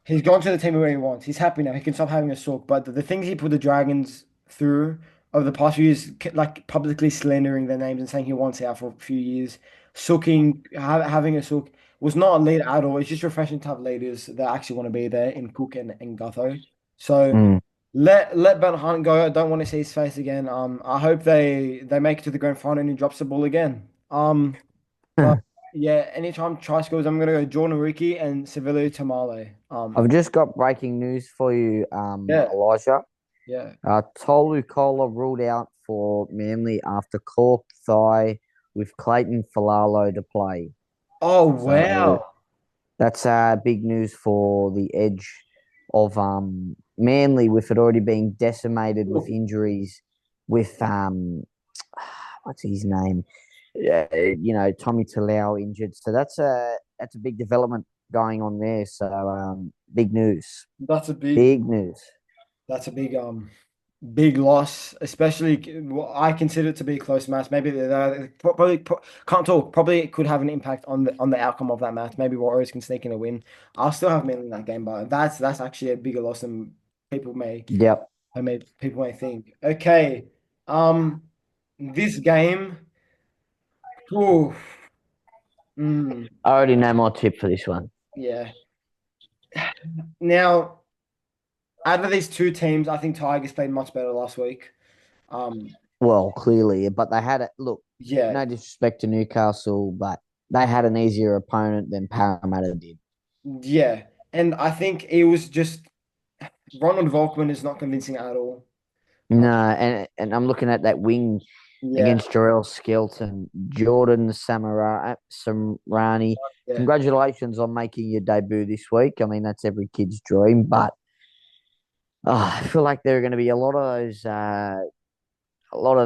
he's gone to the team where he wants. He's happy now. He can stop having a sulk. But the things he put the Dragons through over the past few years, like publicly slandering their names and saying he wants out for a few years, sulking, having a sulk, was not a lead at all. It's just refreshing to have leaders that actually want to be there in Cook and Gutho. So Mm. let Ben Hunt go. I don't want to see his face again. I hope they make it to the grand final and he drops the ball again. But yeah, anytime try scores, I'm gonna go Jordan Ricky and Sevilla Tamale. I've just got breaking news for you, Yeah, Elijah. yeah. Tolu Kola ruled out for Manly after cork thigh with Clayton Falalo to play. Oh So wow. that's big news for the edge of Manly, with it already being decimated with Ooh, injuries, with what's his name? Tommy Talau injured. So that's a big development going on there. So big news, That's a big big news. that's a big loss, especially what I consider it to be a close match. Maybe they probably can't talk. Probably it could have an impact on the outcome of that match. Maybe Warriors can sneak in a win. I'll still have Manly in that game, but that's actually a bigger loss than people may Yep. people may think. Okay. Um this game. Ooh, mm, I already know my tip for this one. yeah. Now, out of these two teams, I think Tigers played much better last week. Um, Well, clearly, but they had it. Look, yeah, no disrespect to Newcastle, but they had an easier opponent than Parramatta did. yeah. And I think it was just Ronald Volkman is not convincing at all. No, and I'm looking at that wing Yeah, against Jarrell Skelton, Jordan Samrani. yeah. Congratulations on making your debut this week. I mean, that's every kid's dream, but I feel like there are going to be a lot of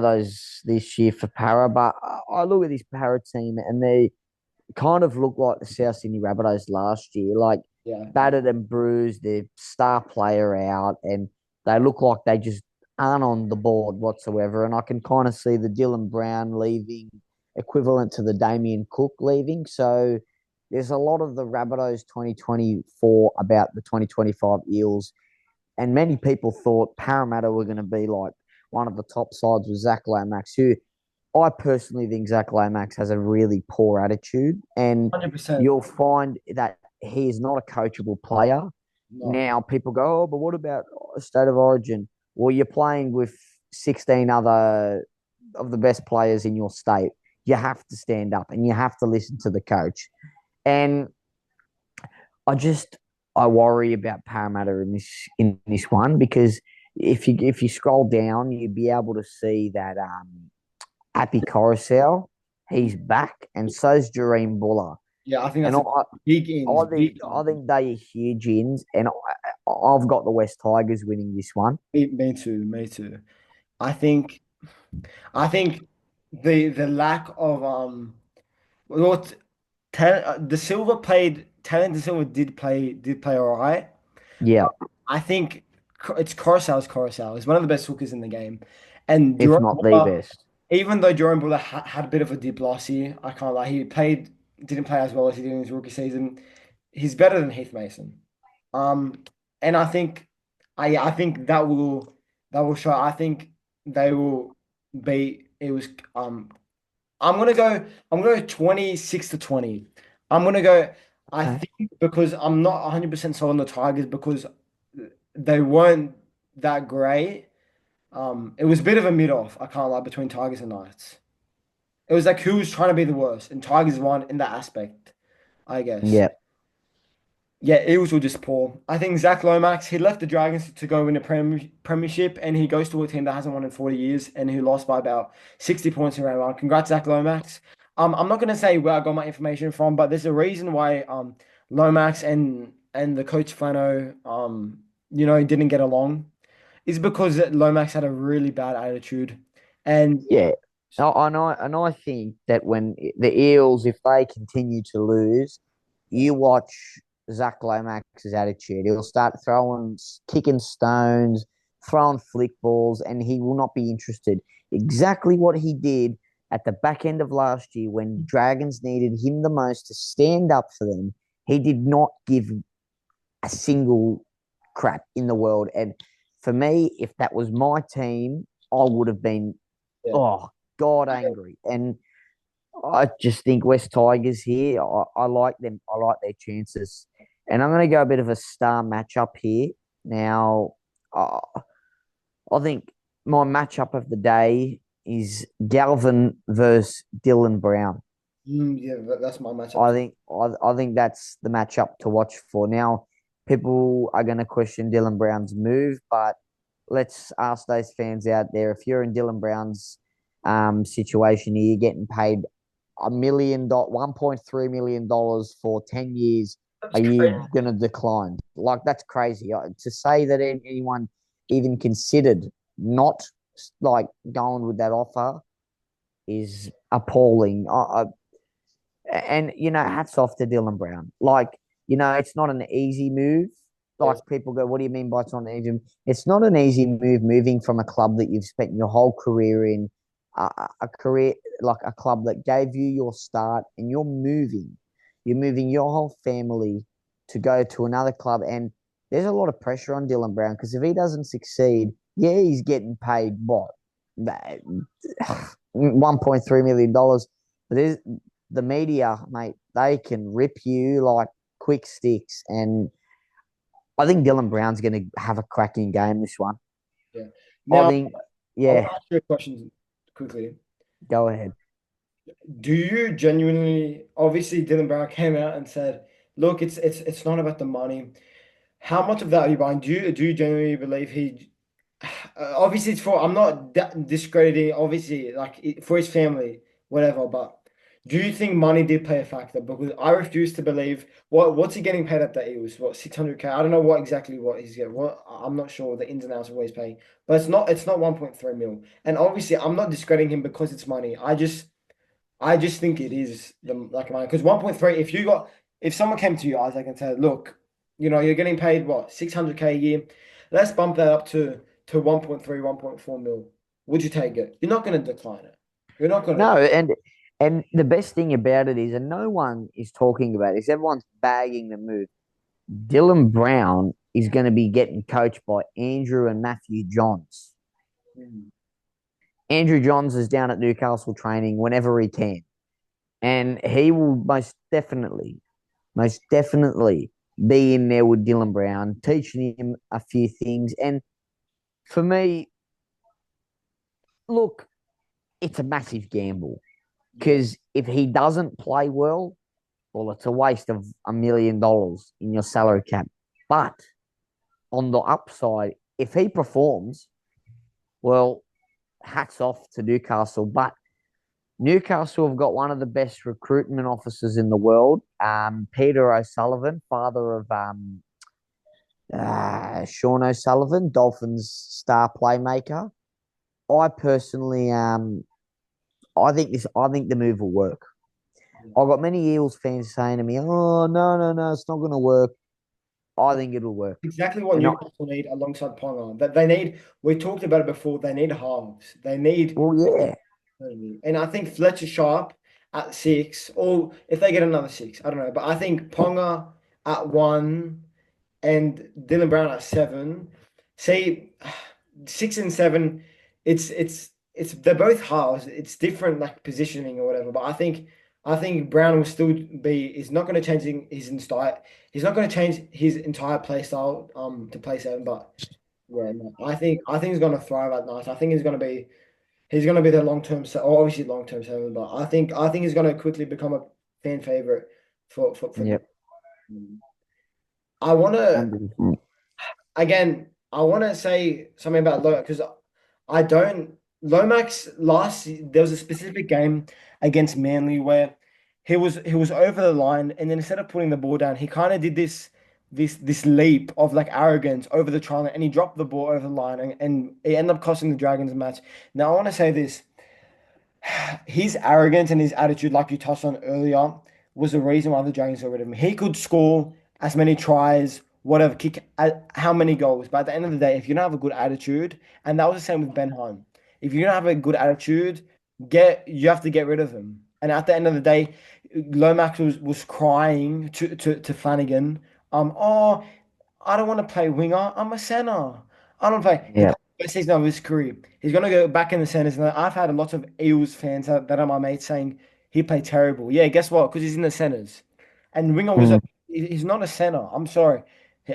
those this year for Para. But I look at this Para team, and they kind of look like the South Sydney Rabbitohs last year, like Yeah, battered and bruised, their star player out, and they look like they just aren't on the board whatsoever. And I can kind of see the Dylan Brown leaving, equivalent to the Damien Cook leaving. So there's a lot of the Rabbitohs 2024 about the 2025 Eels, and many people thought Parramatta were going to be like one of the top sides with Zach Lomax, who I personally think Zach Lomax has a really poor attitude, and 100%. you'll find that he is not a coachable player. No, Now, people go, oh, but what about State of Origin? Well, you're playing with 16 other of the best players in your state. You have to stand up and you have to listen to the coach. And I just I worry about Parramatta in this one, because if you scroll down, you'd be able to see that Happy Coruscant, he's back, and so's Jareem Buller. yeah, I think And that's a big ins, big I time. think they are huge ins, and I've got the West Tigers winning this one. Me too, me too. I think I think the lack of what the Silver played Talent the Silver did play all right. Yeah, I think it's Coruscant is one of the best hookers in the game, and if Jerome not the Buller, best. even though Jerome Buller had a bit of a dip last year, I can't lie. He didn't play as well as he did in his rookie season. He's better than Heath Mason, and I think I think that will show. I think they will be. It was I'm gonna go 26-20. I'm gonna go I Okay. think because I'm not 100% sold on the Tigers because they weren't that great. It was a bit of a mid-off, I can't lie, between Tigers and Knights. It was like who was trying to be the worst, and Tigers won in that aspect, I guess. Yeah. Yeah, Eagles were just poor. I think Zach Lomax, he left the Dragons to go win a premiership, and he goes to a team that hasn't won in 40 years and who lost by about 60 points in round one. Congrats, Zach Lomax. I'm not gonna say where I got my information from, but there's a reason why Lomax and the coach Flano didn't get along. Is because Lomax had a really bad attitude. And Yeah. And I think that when the Eels, if they continue to lose, you watch Zach Lomax's attitude. He'll start kicking stones, throwing flick balls, and he will not be interested. Exactly what he did at the back end of last year when Dragons needed him the most to stand up for them. He did not give a single crap in the world. And for me, if that was my team, I would have been, Yeah. oh, God angry. And I just think West Tigers here, I like them. I like their chances. And I'm going to go a bit of a star matchup here. Now, uh, I think my matchup of the day is Galvin versus Dylan Brown. Yeah, that's my matchup too. I think that's the matchup to watch for. Now, people are going to question Dylan Brown's move, but let's ask those fans out there: if you're in Dylan Brown's situation, you're getting paid $1.3 million for 10 years. That's Are you crazy. going to decline? Like that's crazy. To say that anyone even considered not like going with that offer is appalling. And hats off to Dylan Brown. Like, it's not an easy move. Like Yes. people go, what do you mean by it's not an easy move? It's not an easy move moving from a club that you've spent your whole career in, a career like a club that gave you your start, and you're moving. You're moving your whole family to go to another club, and there's a lot of pressure on Dylan Brown because if he doesn't succeed, yeah, he's getting paid what, $1.3 million. But there's the media, mate, they can rip you like quick sticks. And I think Dylan Brown's going to have a cracking game this one. Yeah. I Now, think, I want yeah, to ask you a question quickly. go ahead. Do you genuinely, obviously, Dylan Brown came out and said, "Look, it's not about the money." How much of that are you buying? Do you genuinely believe he? Obviously, it's for. I'm not discrediting. Obviously, like for his family, whatever. But do you think money did play a factor? Because I refuse to believe. What's he getting paid at that Eagles? What 600K? I don't know what he's getting. What I'm not sure the ins and outs of what he's paying. But it's not 1.3 mil. And obviously, I'm not discrediting him because it's money. I just think it is the like money because 1.3. If someone came to you, Isaac, and said, "Look, you're getting paid what 600K a year. Let's bump that up to 1.3, 1.4 mil. Would you take it? You're not going to decline it. You're not going No, to. and the best thing about it is, and no one is talking about it, is everyone's bagging the move. Dylan Brown is going to be getting coached by Andrew and Matthew Johns. Mm. Andrew Johns is down at Newcastle training whenever he can. And he will most definitely be in there with Dylan Brown, teaching him a few things. And for me, look, it's a massive gamble Yeah, because if he doesn't play well, it's a waste of $1 million in your salary cap. But on the upside, if he performs, well, hats off to Newcastle. But Newcastle have got one of the best recruitment officers in the world, Peter O'Sullivan, father of Sean O'Sullivan, Dolphins star playmaker. I personally, I think the move will work. yeah. I've got many Eagles fans saying to me, "Oh no, no, no, it's not going to work." I think it'll work, Exactly what and Newcastle need alongside Ponga. That they need. We talked about it before. They need halves. They need. well, yeah, And I think Fletcher Sharp at six, or if they get another six, I don't know. But I think Ponga at one and Dylan Brown at seven. See, 6 and 7, it's they're both halves. It's different like positioning or whatever. But I think Brown will still be. He's not going to change his entire. He's not going to change his entire play style to play seven. But yeah, no, I think he's going to thrive at night. I think he's going to be the long term, obviously long term seven. But I think he's going to quickly become a fan favorite for yep, I want to 100%. again, I want to say something about Lomax because I don't. Lomax there was a specific game against Manly where he was over the line, and then instead of putting the ball down, he kind of did this leap of like arrogance over the try line, and he dropped the ball over the line, and it ended up costing the Dragons a match. Now I want to say this: his arrogance and his attitude, like you touched on earlier, was the reason why the Dragons got rid of him. He could score as many tries whatever, kick how many goals. But at the end of the day, if you don't have a good attitude, and that was the same with Ben Hunt, if you don't have a good attitude, you have to get rid of him. And at the end of the day, Lomax was crying to Flanagan, oh, I don't want to play winger. I'm a center. I don't play. He Yeah. played the best season of his career. He's gonna go back in the centers. And I've had a lot of Eels fans that are my mates saying he played terrible. Yeah, guess what? Because he's in the centers, and winger was Mm. he's not a center. I'm sorry.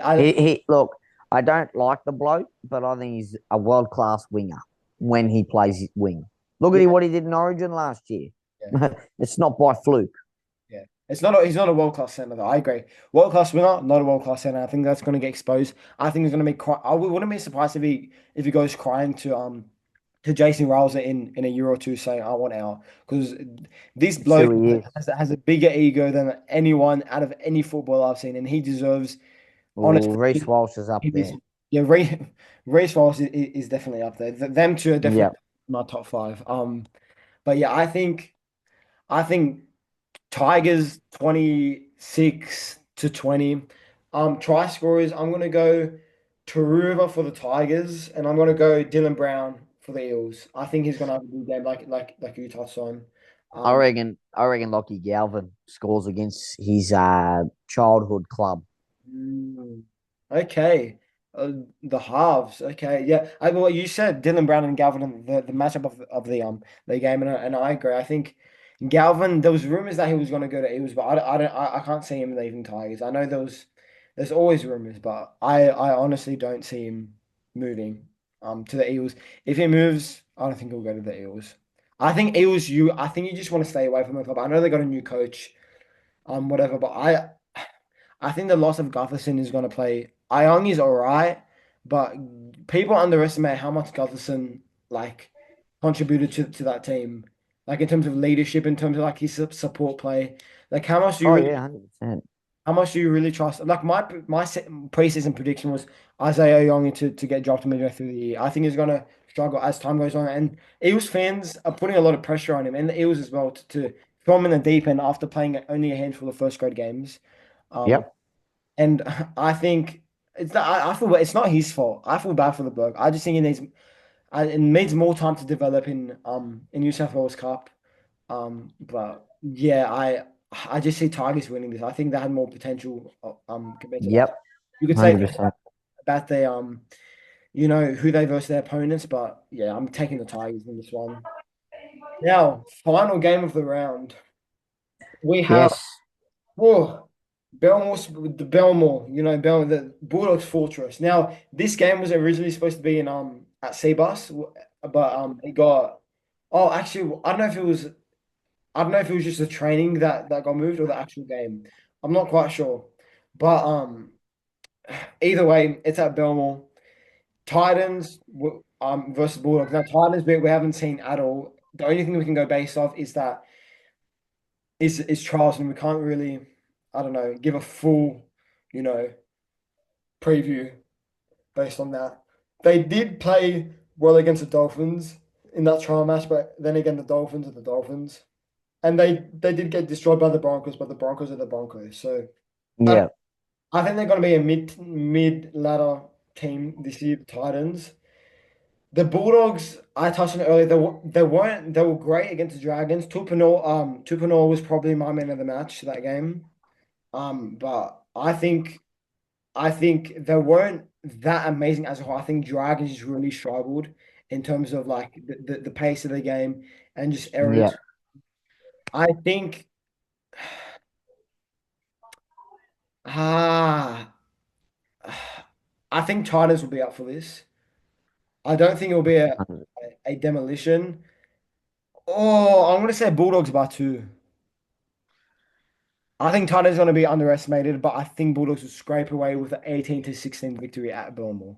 I He look, I don't like the bloke, but I think he's a world class winger when he plays wing. Look yeah, at what he did in Origin last year. yeah, It's not by fluke. yeah. He's not a world class center though. I agree. World class winger, not a world class center. I think that's going to get exposed. I think he's going to be cry. I wouldn't be surprised if he goes crying to Jason Rouser in a year or two saying I want out because this So bloke he is. has a bigger ego than anyone out of any footballer I've seen, and he deserves Well, honestly. Reece Walsh is up He there. is, yeah, Race Falls is definitely up there. Them two are Yeah. definitely my top five. But yeah, I think Tigers 26-20. Try scorers. I'm gonna go Taruva for the Tigers, and I'm gonna go Dylan Brown for the Eels. I think he's gonna have a good game, like you touched on. Um, I reckon Lockie Galvin scores against his childhood club. mm, okay. The halves. Okay, yeah. Well, you said Dylan Brown and Galvin, the matchup of the game, and I agree. I think Galvin. There was rumors that he was going to go to Eagles, but I can't see him leaving Tigers. I know there's always rumors, but I honestly don't see him moving to the Eagles. If he moves, I don't think he'll go to the Eagles. I think you just want to stay away from the club. I know they got a new coach, whatever, but I think the loss of Gutherson is going to play. Iongi's all right, but people underestimate how much Gutherson like contributed to that team, like in terms of leadership, in terms of like his support play. Like Oh yeah, 100%. how much do you really trust? Like my preseason prediction was Isaiah Iongi to get dropped midway through the year. I think he's going to struggle as time goes on, and Eagles fans are putting a lot of pressure on him, and the Eagles as well to throw him in the deep end after playing only a handful of first grade games. Um, Yep. and I think it's not, I feel it's not his fault. I feel bad for the bloke. I just think it needs more time to develop in New South Wales Cup. But yeah, I just see Tigers winning this. I think they had more potential compared to last. Yep. You could say 100%. about the who they versus their opponents, but yeah, I'm taking the Tigers in this one. Now, final game of the round. We have Yes. Oh, the Belmore, the Bulldogs Fortress. Now, this game was originally supposed to be in at Seabus, but it got. Oh, actually, I don't know if it was just the training that got moved or the actual game. I'm not quite sure, but either way, it's at Belmore. Titans versus Bulldogs. Now, Titans we haven't seen at all. The only thing we can go based off is that is Charleston. We can't really, I don't know, give a full, you know, preview based on that. They did play well against the Dolphins in that trial match, but then again, the Dolphins are the Dolphins, and they did get destroyed by the Broncos, but the Broncos are the Broncos. So I, Yeah. I think they're going to be a mid ladder team this year. The Titans. The Bulldogs, I touched on it earlier. They were great against the Dragons. Tupanor was probably my man of the match that game. But I think they weren't that amazing as a whole. I think Dragons just really struggled in terms of like the pace of the game and just Yeah. errors. I think ah I think Titans will be up for this. I don't think it'll be a demolition. Oh, I'm gonna say Bulldogs by two. I think Titans going to be underestimated, but I think Bulldogs will scrape away with an 18-16 victory at Belmore.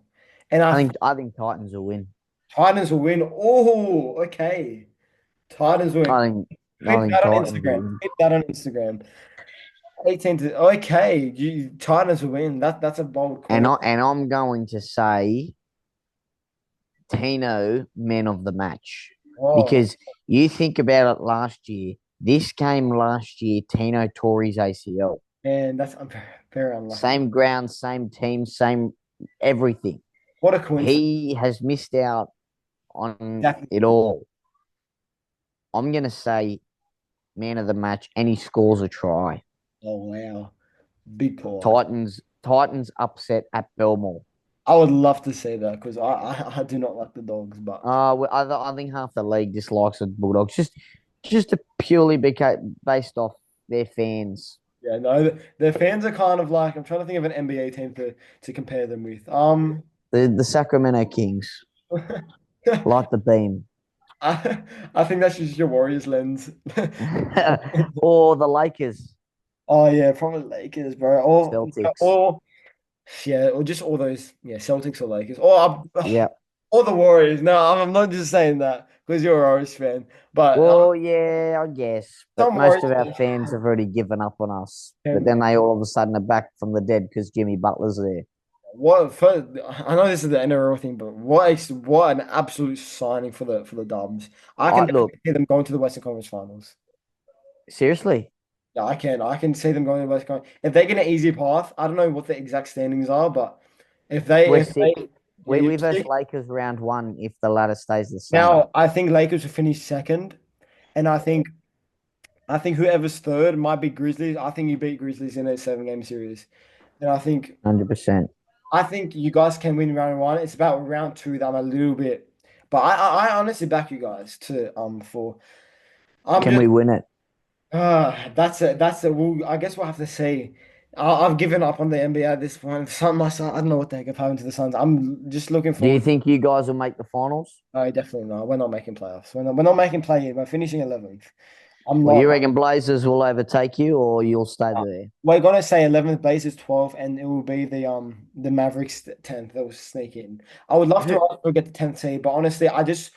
And I think Titans will win. Titans will win. Oh, okay. Titans win. I think I Clip think that on Titans will Instagram. win. Clip that on Instagram. 18 to okay. Titans will win. That's a bold And call. I'm going to say Tino man of the match Oh, because you think about it last year. This game last year, Tino tore his ACL. man, that's Very unlucky. Same ground, same team, same everything. What a coincidence. He has missed out on it Definitely. all. I'm gonna say man of the match, and he scores a try. Oh wow. Big call. Titans upset at Belmore. I would love to say that because I do not like the dogs, but I think half the league dislikes the Bulldogs just to purely based off their fans. yeah, no, their fans are kind of like I'm trying to think of an NBA team to compare them with. The Sacramento Kings, like the beam, I think that's just your Warriors lens. or the Lakers, Oh yeah, probably Lakers, bro. Celtics. Or yeah, or just all those Celtics or Lakers, or Yeah. or the Warriors. No, I'm not just saying that because you're a Warriors fan, but Well, yeah, I guess. But some most Warriors of our fans fans have already given up on us. But can then they all of a sudden are back from the dead because Jimmy Butler's there. what for, I know this is the NRL thing, but what an absolute signing for the Dubs. I can I definitely look, see them going to the Western Conference Finals. seriously, Yeah, I can. I can see them going to the Western Conference. If they get an easy path, I don't know what the exact standings are, but we're if they sick. yeah, you're We versus sick. Lakers round one if the ladder stays the same. Now I think Lakers will finish second, and I think whoever's third might be Grizzlies. I think you beat Grizzlies in a 7 game series, and 100%. I think you guys can win round one. It's about round two that I'm a little bit, but I honestly back you guys to for I'm Can just we win it? that's it. Well, I guess we'll have to see. I've given up on the NBA at this point. My son, I don't know what the heck have happened to the Suns. I'm just looking Do you forward. think you guys will make the finals? No, definitely not. We're not making playoffs. We're not making play. We're finishing 11th. I'm Well, you not. reckon Blazers will overtake you or you'll stay there? We're gonna say 11th base is 12th, and it will be the Mavericks 10th that will sneak in. I would love to Who, also get the 10th seed, but honestly, I just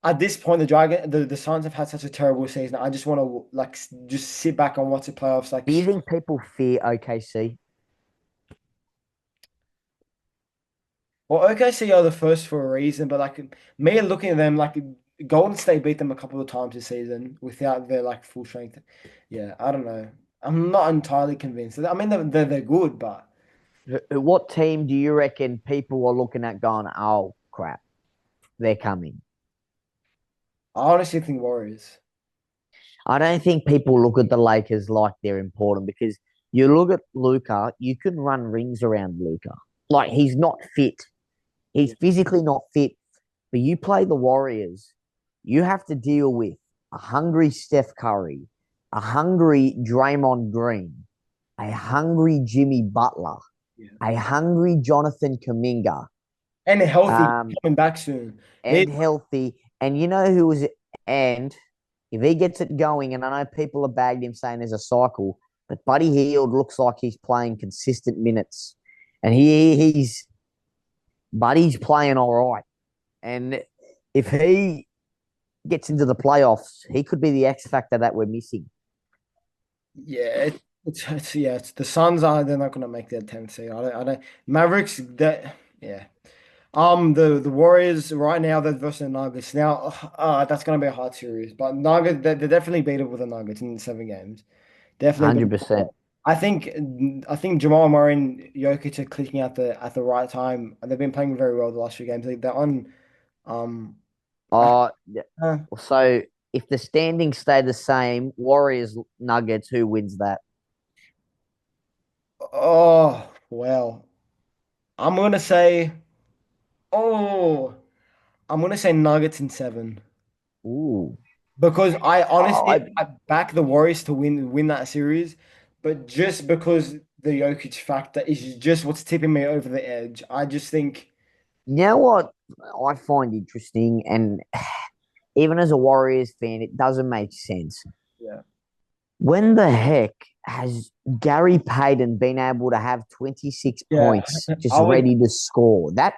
at this point the Suns have had such a terrible season. I just want to just sit back and watch the playoffs. do you think people fear OKC? Well, OKC are the first for a reason, but me looking at them, Golden State beat them a couple of times this season without their full strength. Yeah, I don't know. I'm not entirely convinced. I mean, they're good, but What team do you reckon people are looking at going, oh, crap, they're coming? I honestly think Warriors. I don't think people look at the Lakers like they're important because you look at Luca, you can run rings around Luca. Like he's not fit. He's Yeah, physically not fit. But you play the Warriors, you have to deal with a hungry Steph Curry, a hungry Draymond Green, a hungry Jimmy Butler, yeah. a hungry Jonathan Kaminga, And healthy, um, coming back soon. They, and healthy. And you know who was and if he gets it going, and I know people have bagged him saying there's a cycle, but Buddy Hield looks like he's playing consistent minutes. And he's Buddy's playing all right. And if he gets into the playoffs, he could be the X factor that we're missing. yeah, it's the Suns are they're not gonna make their 10th seed. I don't Mavericks that yeah. The Warriors right now they're versus the Nuggets. Now that's gonna be a hard series, but Nuggets they're definitely beatable with the Nuggets in 7 games. Definitely beatable. 100%. I think Jamal Murray and Jokic are clicking at the right time. They've been playing very well the last few games. They're on um I Yeah. uh, So if the standings stay the same, Warriors Nuggets, who wins that? oh well. I'm gonna say oh I'm gonna say Nuggets in 7. Ooh. Because I honestly I I back the Warriors to win that series, but just because the Jokic factor is just what's tipping me over the edge. I just think, You know what I find interesting, and even as a Warriors fan, it doesn't make sense. yeah, When the heck has Gary Payton been able to have 26 yeah, points just I would. ready to score? That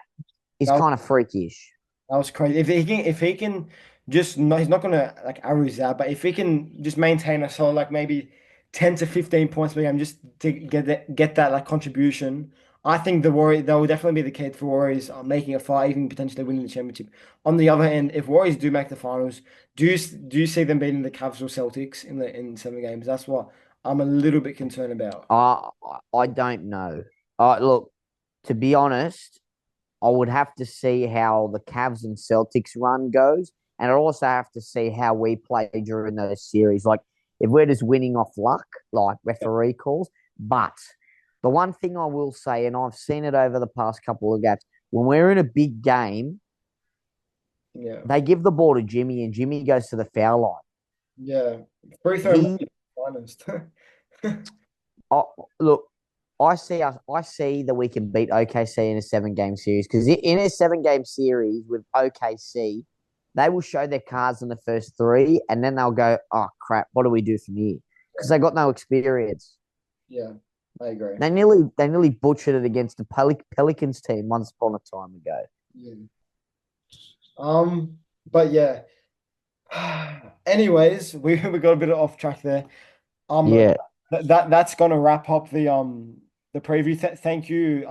is That was, kind of freakish. that was crazy. If he can just no, he's not gonna average that, but if he can just maintain a solid maybe 10 to 15 points per game, just to get that contribution. I think the Warriors that will definitely be the case for Warriors making a fight, even potentially winning the championship. On the other hand, if Warriors do make the finals, do you see them beating the Cavs or Celtics in 7 games? That's what I'm a little bit concerned about. I don't know. Look, to be honest, I would have to see how the Cavs and Celtics run goes, and I also have to see how we play during those series. Like if we're just winning off luck, like referee calls. But the one thing I will say, and I've seen it over the past couple of games, when we're in a big game, Yeah. they give the ball to Jimmy, and Jimmy goes to the foul line. Yeah. Free throw He, money, finest. look, I see that we can beat OKC in a 7 game series because in a 7 game series with OKC, they will show their cards in the first three, and then they'll go, "Oh crap, what do we do from here?" Because they got no experience. Yeah, I agree. They nearly butchered it against the Pelicans team once upon a time ago. Yeah. But yeah. Anyways, we got a bit off track there. Um, Yeah, that's gonna wrap up the preview. Thank you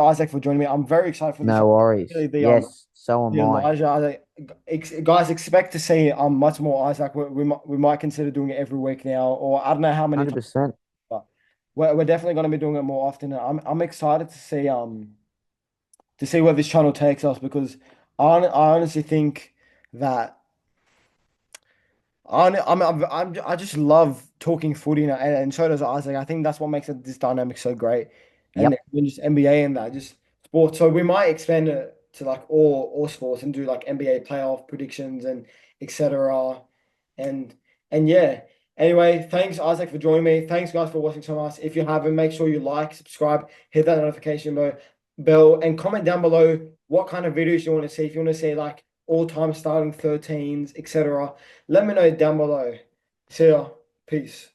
Isaac for joining me. I'm very excited for this no one. worries. Really, Yes, so am the I. Elijah Isaac, guys expect to see much more Isaac. We might consider doing it every week now, or I don't know how many times, 100%. but we're definitely gonna be doing it more often. And I'm excited to see where this channel takes us because I honestly think that. I just love talking footy, and so does Isaac. I think that's what makes this dynamic so great, and Yep, then just NBA and that just sports. So we might expand it to like all sports and do like NBA playoff predictions and etc. And and yeah. Anyway, thanks Isaac for joining me. Thanks guys for watching so much. If you haven't, make sure you like, subscribe, hit that notification bell, and comment down below what kind of videos you want to see. If you want to see like all-time starting 13s, etc. Let me know down below. See ya. Peace.